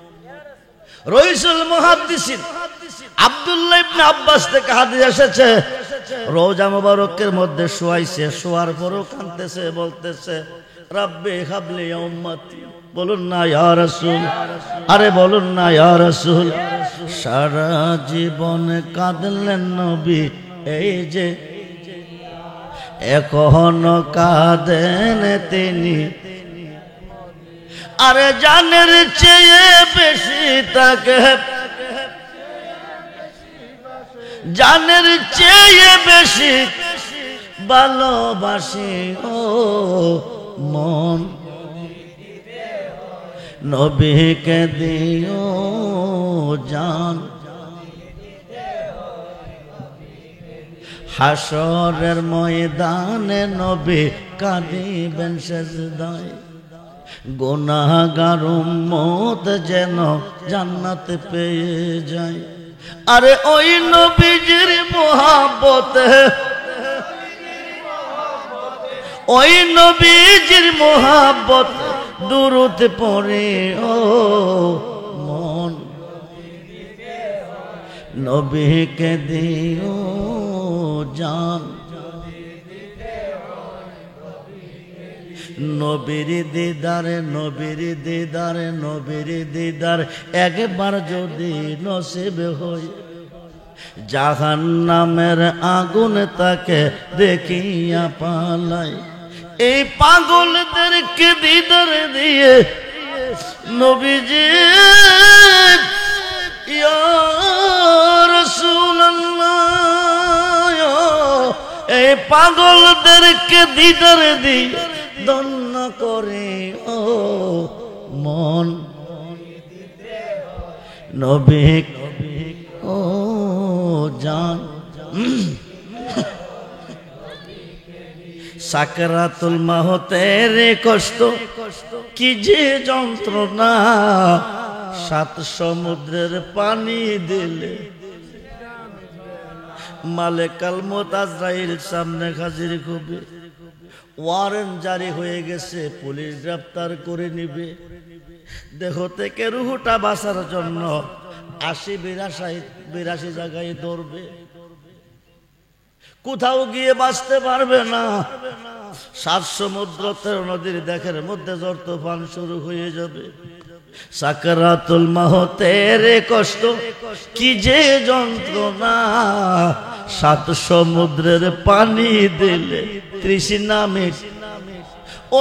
রাইসুল মুহাদ্দিসিন আব্দুল্লাহ ইবনে আব্বাস থেকে হাদিস এসেছে, রওজা মুবারকের মধ্যে শুয়াইছে, শোয়ার পরও কাঁদতেছে, বলতেছে রাব্বি হাবলি ইয়া উম্মতি। বলুন না ইয়া রাসূল, আরে বলুন না ইয়া রাসূল। সারা জীবন কাঁদলেন নবী, এই যে এখনো কাঁদেন তিনি, আরে জানের চেয়ে বেশি তাকে, জানের চেয়ে বেশি ভালোবাসি ও মন, নবীকে দিও জান। হাসরের ময়দানে নবী কাঁদিবেন সেজদায়, গুনাহগার উম্মত যেন জান্নাত পেয়ে যায়। আরে ওই নবীজির মোহাব্বতে, ওই নবীজির মোহাব্বত দুরূদ পড়ে ও মন, নবীকে দিও জান। নবীর দিদারে, নবীর দিদারে, নবীর দিদার একবার যদি নসিব হয়, জাহান্নামের আগুন তাকে দেখিয়া পালাই। এই পাগলদেরকে দিদার দিয়ে নবীজি ইয়া রাসূলুল্লাহ, এই পাগলদেরকে দিদার দিয়ে ধন্য করে ও মন, নবী ও জান। সাকরাতুল মাউতের কষ্ট কি যে যন্ত্রণা, সাত সমুদ্রের পানি দিলে মালেকাল মউত আজরাইল সামনে হাজির হবে। ওয়ারেন্ট জারি হয়ে গেছে, পুলিশ গ্রেফতার করে নিবে। দেহ থেকে রুহটা বাঁচার জন্য ৮০-৮২ জায়গায় দৌড়বে, কোথাও গিয়ে বাঁচতে পারবে না। ৭ সমুদ্র ১৩ নদীর দেখের মধ্যে ঝড় তুফান শুরু হয়ে যাবে। সাকরাতুল মাউতের কষ্ট কি যে যন্ত্রণা, ৭ সমুদ্রের পানি দিলে তৃষ্ণা মিটে।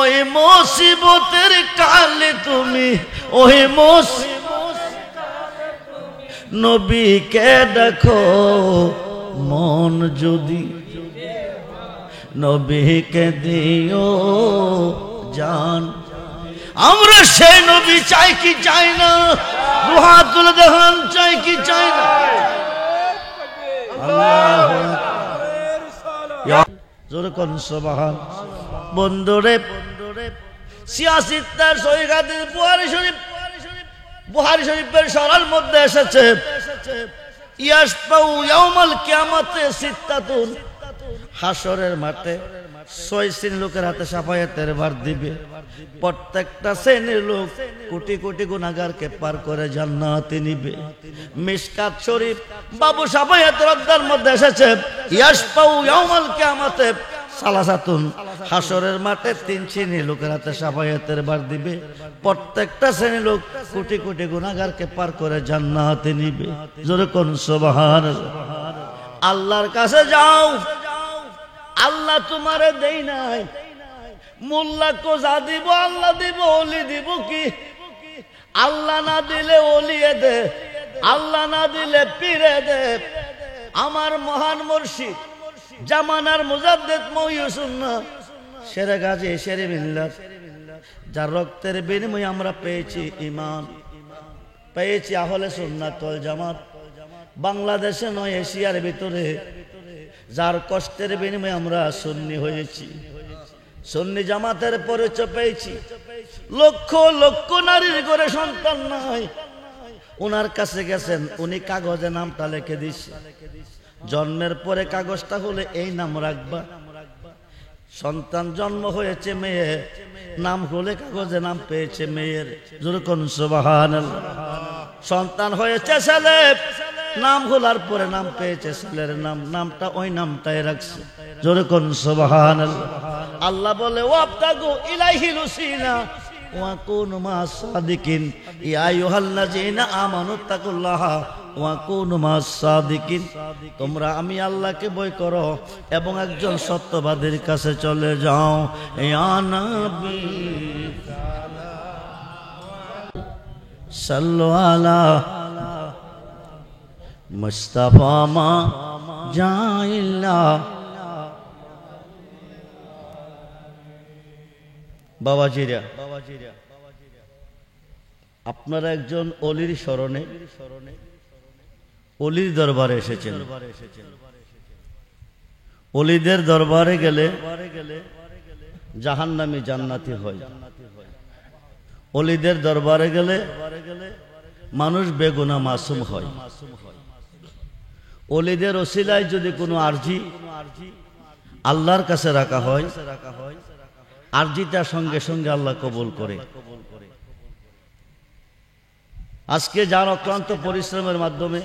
ওই মুসিবতের কালে তুমি, ওই নবীকে দেখো মন যদি, নবীকে দিও জান। আমরা সেই নবী চাই কি চাই না? দুহাত তুলে দেখান, চাই কি চাই না? জোরে কোন সুবহান। বন্ধুরে, সিয়াসিত্তার সহিহ হাদিস বুখারী শরীফের সরার মধ্যে এসেছে, ইয়াশফাউ ইয়াউমাল কিয়ামাতে সিত্তাতুন, হাসরের মাঠে ৬ শ্রেণীর লোকের হাতে শাফায়াতের ভার দিবে। প্রত্যেকটা শ্রেণীর লোক কোটি কোটি গুনাহগারকে পার করে জান্নাতে নিবে। মিশকাত শরীফ বাবু শাফায়াতের অধ্যায়ের মধ্যে এসেছে, ইয়াশফাউ ইয়াউমাল কিয়ামাতে সালাসাতুন, হাসরের মাঠে ৩ শ্রেণীর লোকের হাতে শাফায়াতের ভার দিবে। প্রত্যেকটা শ্রেণীর লোক কোটি কোটি গুনাহগারকে পার করে জান্নাতে নিবে। জোরে কোন সুবহানাল্লাহ। আল্লাহর কাছে যাও, আল্লাহ তোমারে দেই নাই, মোল্লা কো যা দিব আল্লাহ দিব, ওলি দিব কি? আল্লাহ না দিলে ওলিয়ে দে, আল্লাহ না দিলে পীরে দে। আমার মহান মুর্শিদ জামানার মুজাদ্দিদ মহিউসুন্নাহ শেরে গাজী শেরে মিল্লাত, যার রক্তের বিনিময়ে আমরা পেয়েছি ঈমান, পেয়েছি আহলে সুন্নাত ওয়াল জামাত। বাংলাদেশে নয়, এশিয়ার ভিতরে যার কষ্টের বিনিময়ে আমরা সুন্নি হয়েছি, সুন্নি জামাতের পরিচয় পেয়েছি। লক্ষ লক্ষ নারীর ঘরে সন্তান নাই, ওনার কাছে গেছেন, উনি কাগজে নামটা লিখে দিচ্ছে, জন্মের পরে কাগজটা হলে এই নাম রাখবা। সন্তান জন্ম হয়েছে মেয়ে, নাম হলে কাগজে নাম পেয়েছে মেয়ের। জোরে কোন সুবহানাল্লাহ। সন্তান হয়েছে ছেলে, নাম হলার পরে নাম পেয়েছে ছেলের নাম, নামটা ওই নামটাই রাখছে। জোরে কোন সুবহানাল্লাহ। আল্লাহ বলে ওয়াবতাগু ইলাইহিল ওয়াসিলা ওয়া কুনু মা'আস সাদিকিন, ইয়া আইয়ুহাল্লাযীনা আমানু তাকুল্লাহা ওয়া কুনু মাস সাদিকিন, তোমরা আমি আল্লাহকে ভয় করো এবং একজন সত্যবাদীর কাছে চলে যাও। ইয়া নবী সাল্লু আলা মুস্তাফা মা জাইল্লা। বাবাজিরা, আপনারা একজন অলির স্মরণে অলির দরবারে এসেছেন। অলিদের দরবারে গেলে জাহান্নামী জান্নাতি হয়, অলিদের দরবারে গেলে মানুষ বেগুনাহ মাসুম হয়। অলিদের ওসিলায় যদি কোনো আরজি আল্লাহর কাছে রাখা হয়, আরজিটা সঙ্গে সঙ্গে আল্লাহ কবুল করে। আজকে যার অক্লান্ত পরিশ্রমের মাধ্যমে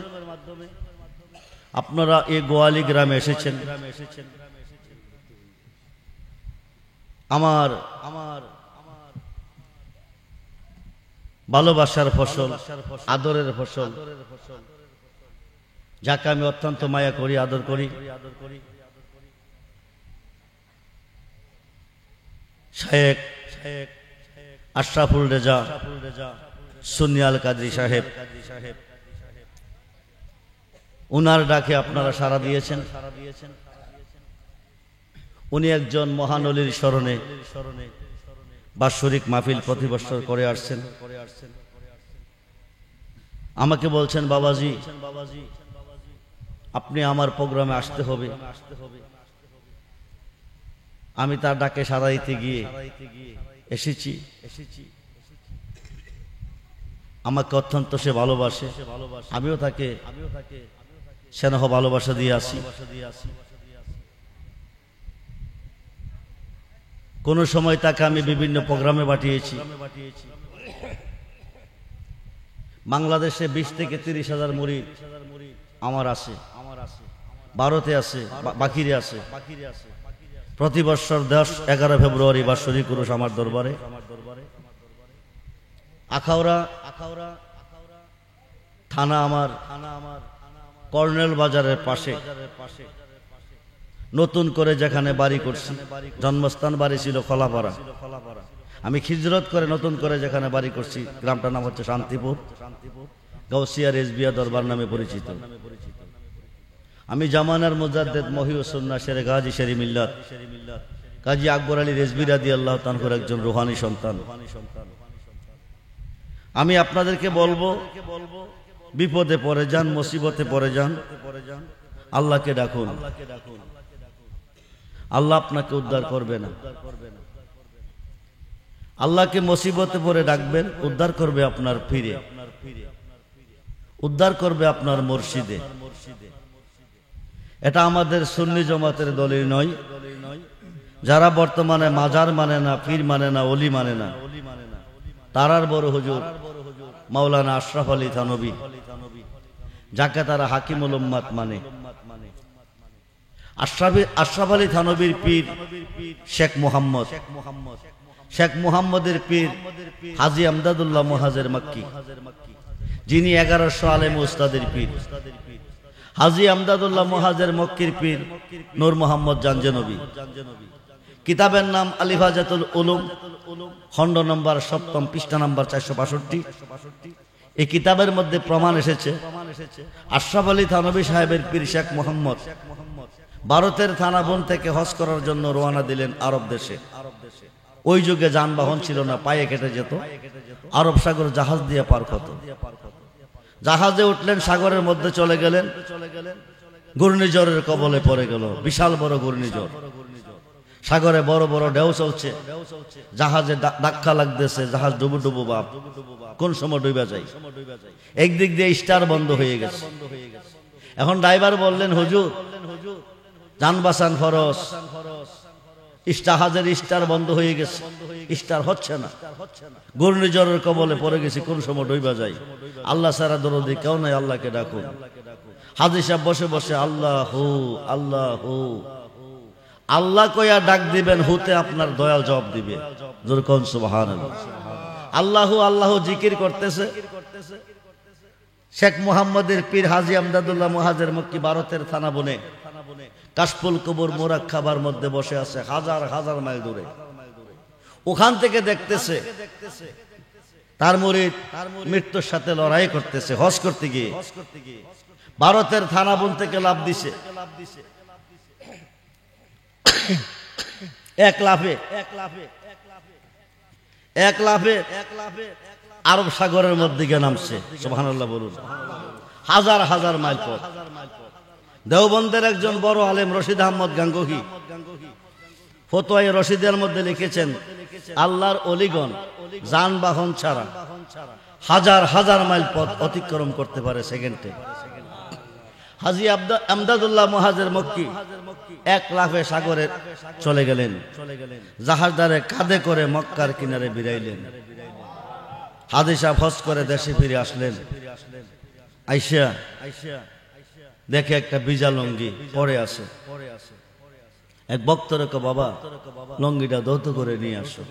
আপনারা এই গোয়ালি গ্রামে এসেছেন, আমার ভালোবাসার ফসল, আদরের ফসল, যাকে আমি অত্যন্ত মায়া করি, আদর করি, শেখ আশরাফুল রেজা সুন্নি আল কাদরি সাহেব, উনার ডাকে আপনারা সাড়া দিয়েছেন। উনি একজন মহান ওলির স্মরণে বাৎসরিক মাহফিল প্রতি বছর করে আসছেন। আমাকে বলছেন, বাবাজি আপনি আমার প্রোগ্রামে আসতে হবে। আমি তার ডাকে সাড়া দিতে গিয়ে এসেছি। আমাকে অত্যন্ত সে ভালোবাসে, আমিও তাকে স্নেহ ভালোবাসা দিয়ে আসি। কোন সময় তাকে আমি বিভিন্ন প্রোগ্রামে পাঠিয়েছি। বাংলাদেশে 20 থেকে 30,000 মুরিদ আমার আছে, ভারতে আছে, বাকিরে আছে। প্রতি বছর 10-11 ফেব্রুয়ারি বাৎসরিক উরুস আমার দরবারে। আখাউড়া থানা আমার কর্নেল বাজারের পাশে নতুন করে যেখানে বাড়ি করছি, জন্মস্থান বাড়ি ছিল খলাপাড়া, আমি খিজরত করে নতুন করে যেখানে বাড়ি করছি গ্রামটার নাম হচ্ছে শান্তিপুর, গাউসিয়া রেজবিয়া দরবার নামে পরিচিত। আমি জামানার মুজাদ্দেদ মহিউস সুন্নাহ শেরে গাজী শেরি মিল্লাত কাজী আকবর আলী রেজবি রাদিয়াল্লাহু তাআলার একজন রুহানি সন্তান। আমি আপনাদেরকে বলবো, বিপদে পড়ে যান, মুসিবতে পড়ে যান, আল্লাহকে ডাকুন, আল্লাহ আপনাকে উদ্ধার করবে না। আল্লাহকে মুসিবতে পড়ে ডাকবেন, উদ্ধার করবে আপনার পীরে, উদ্ধার করবে আপনার মুর্শিদে। এটা আমাদের সুন্নি জামাতের দলিল নয়। যারা বর্তমানে মাজার মানে না, পীর মানে না, ওলি মানে না, তারার বড় হুজুর মাওলানা আশরাফ আলী থানভী, যাকে তারা হাকিমুল উম্মাত মানে। আশরাফ আলী থানভীর পীর শেখ মুহাম্মদ, শেখ মুহাম্মদের পীর হাজী আমদাদুল্লাহ মুহাজের মক্কি, যিনি 1100 আলেম উস্তাদের পীর। হাজী আমদাদুল্লাহ মুহাজের মক্কির পীর নূর মোহাম্মদ জানজনবী। কিতাবের নাম আলিফাজাতুল উলুম, খণ্ড নম্বর 7, পৃষ্ঠা নম্বর 462। এই কিতাবের মধ্যে প্রমাণ এসেছে আশরাফ আলী থানভী সাহেবের পীর শেখ মুহাম্মদ ভারতের থানাবন থেকে হজ করার জন্য রওনা দিলেন আরব দেশে। ওই যুগে যানবাহন ছিল না, পায়ে কেটে যেত। আরব সাগর জাহাজ দিয়ে পার হতো। জাহাজে উঠলেন, সাগরের মধ্যে চলে গেলেন, ঘূর্ণিঝড়ের কবলে পড়ে গেল। বিশাল বড় ঘূর্ণিঝড়, সাগরে বড় বড় ঢেউ চলছে, জাহাজে ধাক্কা লাগতেছে, জাহাজ ডুবু ডুবু বাপ, কোন সময় ডুবে যায়। একদিক দিয়ে স্টার বন্ধ হয়ে গেছে। এখন ড্রাইভার বললেন, হুজুর যান বাঁচান ফরজ, জাহাজের স্টার বন্ধ হয়ে গেছে, স্টার হচ্ছে না, ঘূর্ণিঝড়ের কবলে পড়ে গেছি, কোন সময় ডুবে যায়। আল্লাহ ছাড়া দরদি কেউ নাই, আল্লাহকে ডাকুন। হাজী সাহেব বসে বসে আল্লাহ হু আল্লাহ হু আল্লাহ কইয়া ডাক দিবেন, হুতে আপনার দয়াল জবাব দিবে। জোরে কোন সুবহানাল্লাহ। আল্লাহু আল্লাহু জিকির করতেছে, শেখ মুহাম্মদের পীর হাজী আমদাদুল্লাহ মুহাজির মক্কি ভারতের থানা বনে কাশফুল কবর মোরাক্কাবার মধ্যে বসে আছে, হাজার হাজার মাইল দূরে। ওখান থেকে দেখতেছে তার মুরিদ মৃত্যুর সাথে লড়াই করতেছে। হজ করতে গিয়ে ভারতের থানা বন থেকে লাফ দিছে, এক লাফে আরব সাগরের মধ্যে গিয়ে নামছে। সুবহানাল্লাহ বলুন। হাজার হাজার মাইল পথ। দেওবন্দের একজন বড় আলেম রশিদ আহমদ গাঙ্গুহি ফতোয়ায়ে রশিদের মধ্যে লিখেছেন, আল্লাহর অলিগণ যানবাহন ছাড়া হাজার হাজার মাইল পথ অতিক্রম করতে পারে সেকেন্ডে। হাজী আমদাদুল্লাহ মুহাজির মক্কি এক লাফে সাগরে চলে গেলেন, জাহাজদারে কাঁধে করে মক্কার কিনারে বিরাইলেন। হাজী সাহেব হজ করে দেশে ফিরে আসলেন। আইসা দেখে একটা ভিজা লঙ্গি পরে আছে। এক বক্তরে কো, বাবা লঙ্গিটা দৌত করে নিয়ে আসো।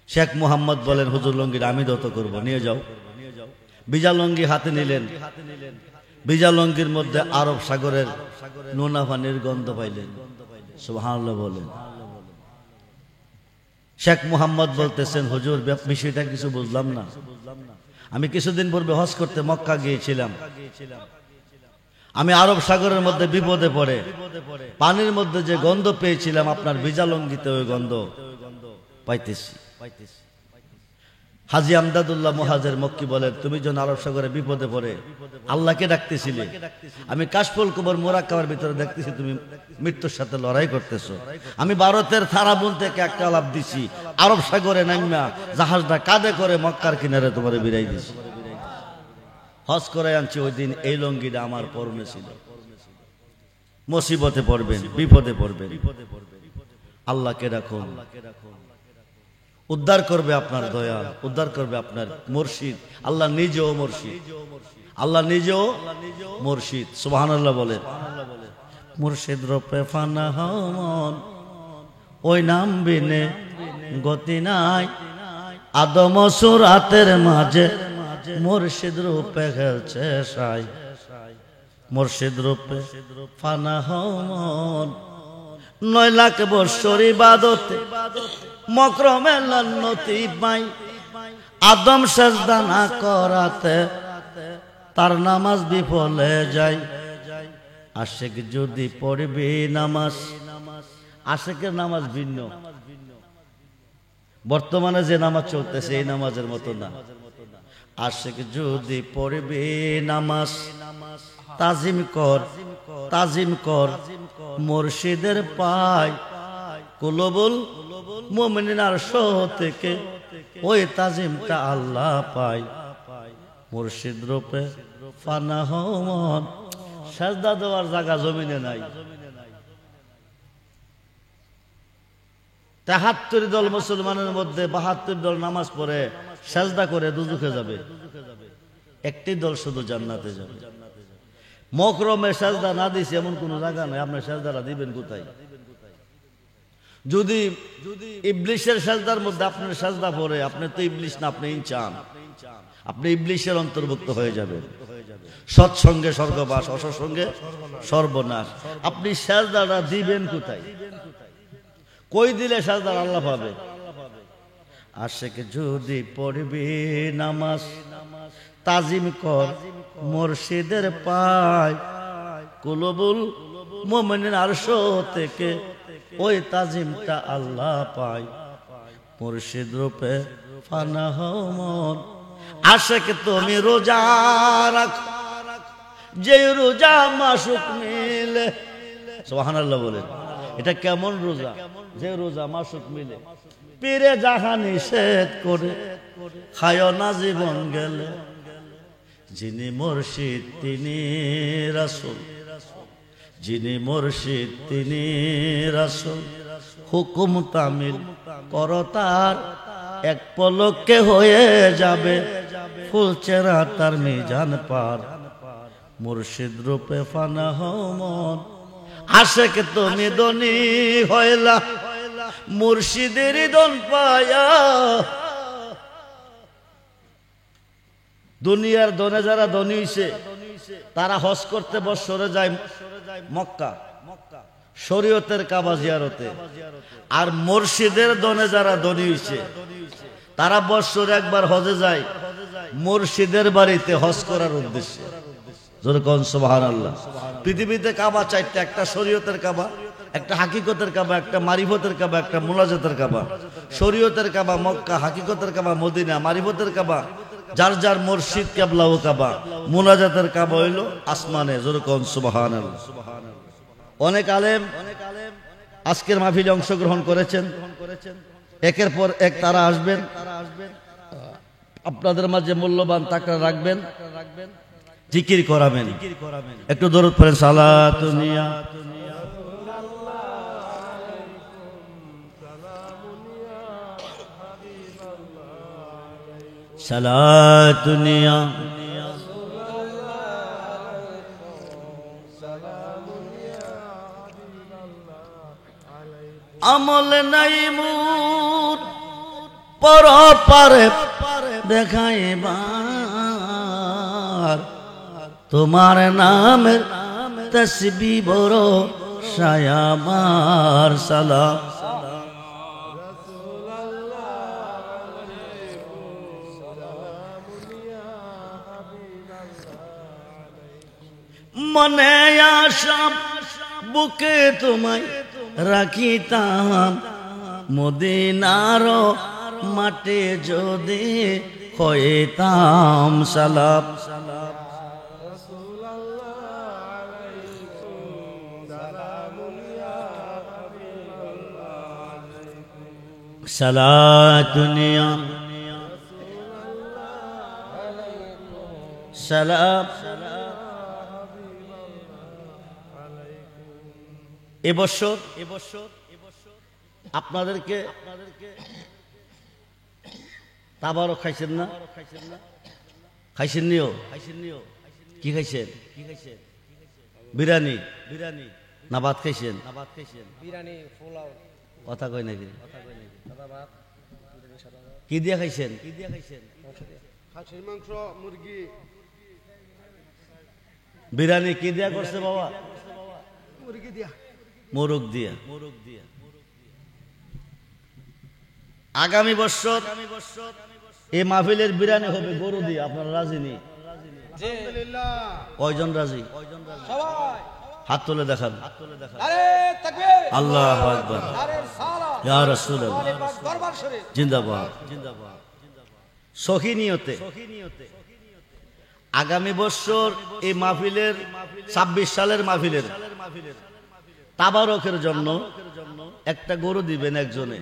শেখ মুহাম্মদ বলেন, হুজুর লঙ্গিটা আমি দৌত করব, নিয়ে যাও। ভিজা লঙ্গি হাতে নিলেন। ভিজা লঙ্গির মধ্যে আরব সাগরের নোনা পানির গন্ধ পাইলেন। সুবহানাল্লাহ বলেন। শেখ মুহাম্মদ বলতেছেন, হুজুর বিষয়টা কিছু বুঝলাম না। আমি কিছুদিন পূর্বে হজ করতে মক্কা গিয়েছিলাম। আমি আরব সাগরের মধ্যে বিপদে পড়ে পানির মধ্যে যে গন্ধ পেয়েছিলাম, আপনার ভিজা লঙ্গিতে ওই গন্ধ পাইতেছি। হাজী আমদাদুল্লাহ মুহাজির মক্কি বলেন, তুমি যখন আরব সাগরে বিপদে পড়ে আল্লাহকে ডাকতেছিলে, আমি কাশফুল কবর মোরাক্কাবার ভিতরে দেখতেছি তুমি মৃত্যুর সাথে লড়াই করতেছো। আমি ভারতের থারাবুন থেকে একটা লাফ দিছি, আরব সাগরে নামিয়া জাহাজটা কাঁধে করে মক্কার কিনারে তোমারে বিরাই দিছি। হজ করে আনছি, ওই দিন এই লঙ্গিটা আমার পরনে ছিল। মুসিবতে পড়বেন, বিপদে পড়বেন, আল্লাহকে রাখুন। উদ্ধার করবে আপনার দয়া, উদ্ধার করবে আপনার মুর্শিদ। আল্লাহ নিজেও মুর্শিদ, আল্লাহ নিজেও মুর্শিদ। সুবহানাল্লাহ বলে। মুর্শিদ রূপে ফানা হমন, ওই নাম বিনে গতি নাই। আদম সুরাতের মাঝে মুর্শিদ রূপে খেলছে সাই। মুর্শিদ রূপে ফানা হমন, 9 লাখ বৎসর ইবাদতে মকরমে লন্নতি পাই। আদম সেজদা না করাতে তার নামাজ বিফলে যায়। আশিক যদি পড়বি নামাজ, আশিকের নামাজ ভিন্ন। বর্তমানে যে নামাজ চলতেছে এই নামাজের মতো না। আশিক যদি পড়বি নামাজ, তাজিম কর, তাজিম কর মুর্শিদের পায়। কুলুবুল মুমিনিন আরশ থেকে ওই তাজিমটা আল্লাহ পায়। মুর্শিদ রূপে ফানা হমন, সাজদা দেওয়ার জায়গা জমিনে নাই। 73 দল মুসলমানের মধ্যে 72 দল নামাজ পড়ে সাজদা করে দুজুখে যাবে, একটি দল শুধু জান্নাতে যাবে। মকরমে সাজদা না দিছে এমন কোন জায়গা নাই। আপনি সাজদাটা দিবেন কোথায়? যদি ইবলিশের সাজদার মধ্যে আপনার সাজদা পড়ে, আপনি তো ইবলিশ না, আপনি ইনসান, আপনি ইবলিশের অন্তর্ভুক্ত হয়ে যাবেন। সৎসঙ্গে স্বর্গবাস, অসৎসঙ্গে সর্বনাশ। আপনি সাজদাটা দিবেন কোথায়? কই দিলে সাজদার আল্লাহ পাবে? আশিক যদি পড়বি নামাজ, তাজিম কর মুর্শিদের পায়। কুলুবুল মুমিনিন আরশ থেকে ওই তাজিমটা আল্লাহ পায়। মুর্শিদ রূপে ফানা হমন। আশিক তুমি রোজা রাখো, যে রোজা মাসুক মিলে। সুবহানাল্লাহ বলেন। এটা কেমন রোজা? যে রোজা মাসুক মিলে। পীরে যাহা নিষেধ করে খায় না জীবন গেলে। যিনি মুর্শিদ তিনি রাসূল, যিনি মুর্শিদ তিনি রাসূল। হুকুম তামিল করো তার, এক পলকে হয়ে যাবে ফুলচেরা তার মিজান পার। মুর্শিদ রূপে ফানা হমন। আশিক তুমি দনি হইলা মুর্শিদের দন পায়া। দুনিয়ার দনে যারা ধনী হইছে তারা হজ করতে বছরে যায় মক্কা, শরীয়তের কাবা জিয়ারতে। আর মুর্শিদের দনে যারা ধনী হইছে তারা বছরে একবার হজে যায় মুর্শিদের বাড়িতে হজ করার উদ্দেশ্যে। যেরকম সুবহানাল্লাহ। পৃথিবীতে কাবা চারটা, একটা শরীয়তের কাবা, একটা হাকিকতের কাবা, একটা মারিফতের কাবা, একটা মুনাজাতের কাবা। শরীয়তের কাবা মক্কা, হাকিকতের কাবা মদিনা, মারিফতের কাবা যার যার মুর্শিদ কিবলা ও কাবা, মুনাজাতের কাবা হইল আসমানে। যেরকম সুবহানাল্লাহ। অনেক আলেম আজকের মাহফিলে অংশগ্রহণ করেছেন, একের পর এক তারা আসবেন, আপনাদের মাঝে মূল্যবান টাকা রাখবেন, জিকির করাবেন। একটু দরুদ পড়েন। সালাতুনিয়া সালাতুনিয়া আমল নাই মুর পর পারে দেখাইবার, তোমার নামের তসবিহ বড় শায়ামার। সালাম মনে আশা বুকে তোমায় রাখিতাম, মদিনার মাঠে যদি হইতাম। সালাম সালাতুনিয়া সালাম। এবছর আপনাদেরকে তাবারক খাইছেন না? খাইছেন নিও? কি খাইছেন? বিরিয়ানি না ভাত খাইছেন? বিরিয়ানি, পোলাও। কথা কই নাকি? কি দিয়া খাইছেন? খাসির মাংস, মুরগি। বিরিয়ানি কি দিয়া করছে বাবা? মুরগি দিয়া, মোরগ দিয়া। আগামী বছর এই মাহফিলের বিরিয়ানি হবে গরু দিয়ে। আপনারা রাজি নি? কয়জন রাজি? সবাই হাত তুলে দেখান। নারে তাকবীর, আল্লাহু আকবার, নারে সালাত, ইয়া রাসূলুল্লাহ, দরবার শরীফ জিন্দাবাদ। সহি নিয়তে আগামী বছর এই মাহফিলের 26 সালের মাহফিলের তাবারকের জন্য একটা গরু দিবেন একজনে।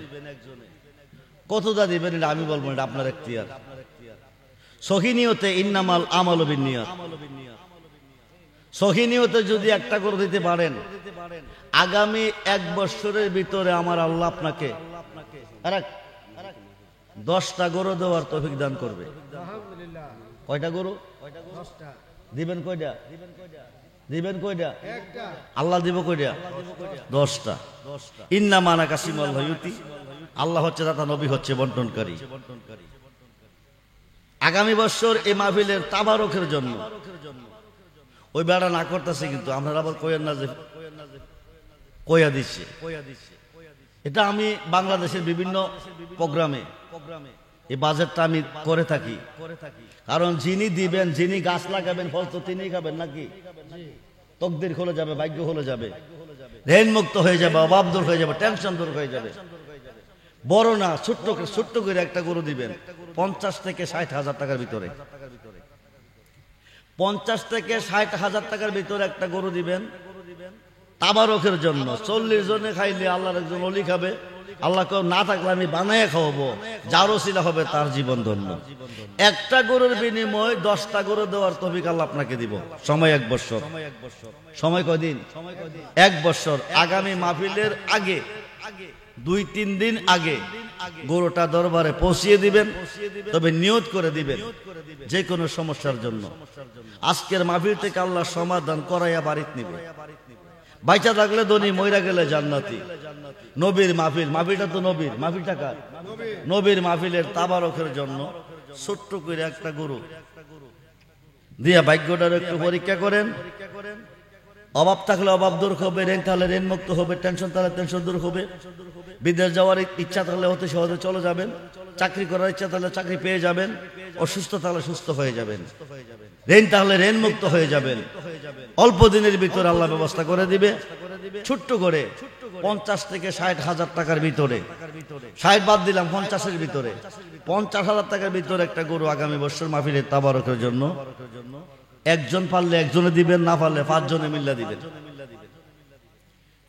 কতটা দিবেন এটা আমি বলবো, এটা আপনার এখতিয়ার। সহি নিয়তে ইন্নামাল আমালু বিন্নিয়াত। সহি নিয়তে যদি একটা গরু দিতে পারেন, আগামী 1 বছরের ভিতরে আমার আল্লাহ আপনাকে 10টা গরু দেওয়ার তৌফিক দান করবে। কয়টা গরু দিবেন? কয়টা দিবেন? কয়টা? আল্লাহ দিব কয়টা? 10টা। ইন্নামা আনা কাসিমুল হায়ুতি। আল্লাহ হচ্ছে দাতা, নবী হচ্ছে বন্টনকারী। আগামী বছর এই মাহফিলের তাবারকের জন্য ওই বেড়া না করতেছে, কিন্তু আপনারা আবার কইয়েন না যে কইয়া দিচ্ছে। এটা আমি বাংলাদেশের বিভিন্ন প্রোগ্রামে এই বাজেটটা আমি করে থাকি। কারণ যিনি দিবেন, যিনি গাছ লাগাবেন, ফল তো তিনিই খাবেন নাকি? তকদির খুলে যাবে, ভাগ্য খুলে যাবে, ঋণ মুক্ত হয়ে যাবে, অভাব দূর হয়ে যাবে, টেনশন দূর হয়ে যাবে। বড় না, ছোট্ট করে একটা গরু দিবেন 50 থেকে 60,000 টাকার ভিতরে। 50 থেকে 60,000 টাকার ভিতরে একটা গরু দিবেন তাবারকের জন্য। 40 জনে খাইলে আল্লাহর একজন ওলি খাবে। আল্লাহ কেউ না থাকলে আমি বানায় খাওয়াবো, যার ওসিলা হবে তার জীবন ধন্য। একটা গরুর বিনিময়ে 10টা গরু দেওয়ার তৌফিক আল্লাহ আপনাকে দিব। সময় 1 বছর। সময় কয়দিন? 1 বছর। আগামী মাহফিলের আগে 2-3 দিন আগে গরুটা দরবারে পৌঁছিয়ে দিবেন। তবে নিয়ত করে দিবেন যে কোনো সমস্যার জন্য আজকের মাহফিল থেকে আল্লাহ সমাধান করাইয়া বাড়িতে নিবে। বাইচা থাকলে ধনী, মইরা গেলে জান্নাতি। নবীর মাহফিল, মাহফিলটা তো নবীর। মাহফিলটা কার? নবীর মাহফিলের তাবারকের জন্য ছোট্ট করে একটা গরু দিয়া ভাগ্যটার একটু পরীক্ষা করেন। অভাব থাকলে অভাব দূর হবে, ঋণ থাকলে ঋণ মুক্ত হবে, টেনশন থাকলে টেনশন দূর হবে। বিদেশ যাওয়ার ইচ্ছা থাকলে অতি সহজে চলে যাবেন, চাকরি করার ইচ্ছা থাকলে চাকরি পেয়ে যাবেন, অসুস্থ থাকলে সুস্থ হয়ে যাবেন, ঋণ থাকলে ঋণ মুক্ত হয়ে যাবেন। অল্প দিনের ভিতরে আল্লাহ ব্যবস্থা করে দিবে। ছোট্ট করে 50 থেকে 60,000 টাকার ভিতরে, 60 বাদ দিলাম, 50-এর ভিতরে, 50,000 টাকার ভিতরে একটা গরু আগামী বছর মাহফিলের তাবারকের জন্য একজন পারলে একজনে দিবেন, না পারলে 5 জনে মিল্লা দিবেন।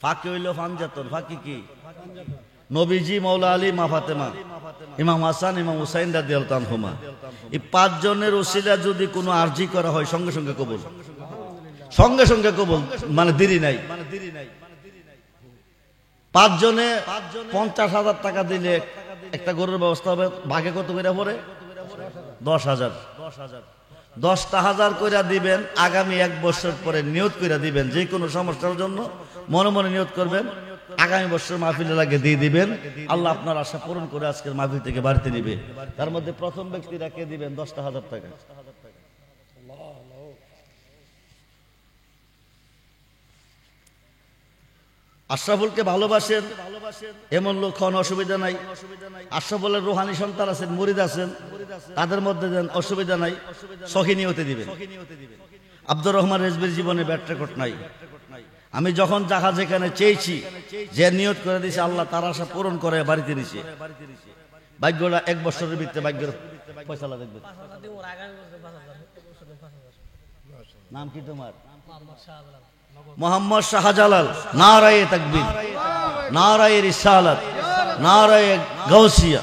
ফাঁকি হইল ফানজাতন। ফাঁকি কি? নবীজি, মৌলা আলী, মা ফাতেমা, ইমাম হাসান, ইমাম হুসাইন রাদিয়াল্লাহু আনহুমা, এই 5 জনের ওসিলা যদি কোনো আরজি করা হয় সঙ্গে সঙ্গে কবুল, সঙ্গে সঙ্গে কবুল, মানে দেরি নাই। 5 জনে 50,000 টাকা দিলে একটা গরুর ব্যবস্থা হবে। ভাগে কত করে পড়ে? 10,000। 10টা হাজার করে দিবেন। আগামী 1 বছর পরে নিয়ত করে দিবেন, যে কোনো সমস্যার জন্য মনে মনে নিয়ত করবেন, আগামী বছর মাহফিলের আগে দিয়ে দিবেন। আল্লাহ আপনার আশা পূরণ করে আজকের মাহফিল থেকে বাড়িতে নিবে। তার মধ্যে প্রথম ব্যক্তিরা কে দিবেন? 10,000 টাকা। আশরাফুলকে ভালোবাসেন এমন লোক হন, অসুবিধা নাই। আশরাফুলের রুহানি সন্তান আছেন, মুরিদ আছেন, তাদের মধ্যে দেন, অসুবিধা নাই। সখী নিয়তে দিবেন। আব্দুর রহমান রেজবির জীবনে ব্যাট রেকর্ড নাই। আমি যখন যাহা যেখানে চেয়েছি, যে নিয়ত করে দিয়েছে, আল্লাহ তার আশা পূরণ করে বাড়িতে নিছে। ভাগ্যটা 1 বছরের ভিতরে ভাগ্যের ফয়সালা দেখবেন। নাম কি তোমার? মোহাম্মদ শাহজালাল। নারায়ে তাকবীর, নারায়ে রিসালাত, নারায়ে গাউসিয়া।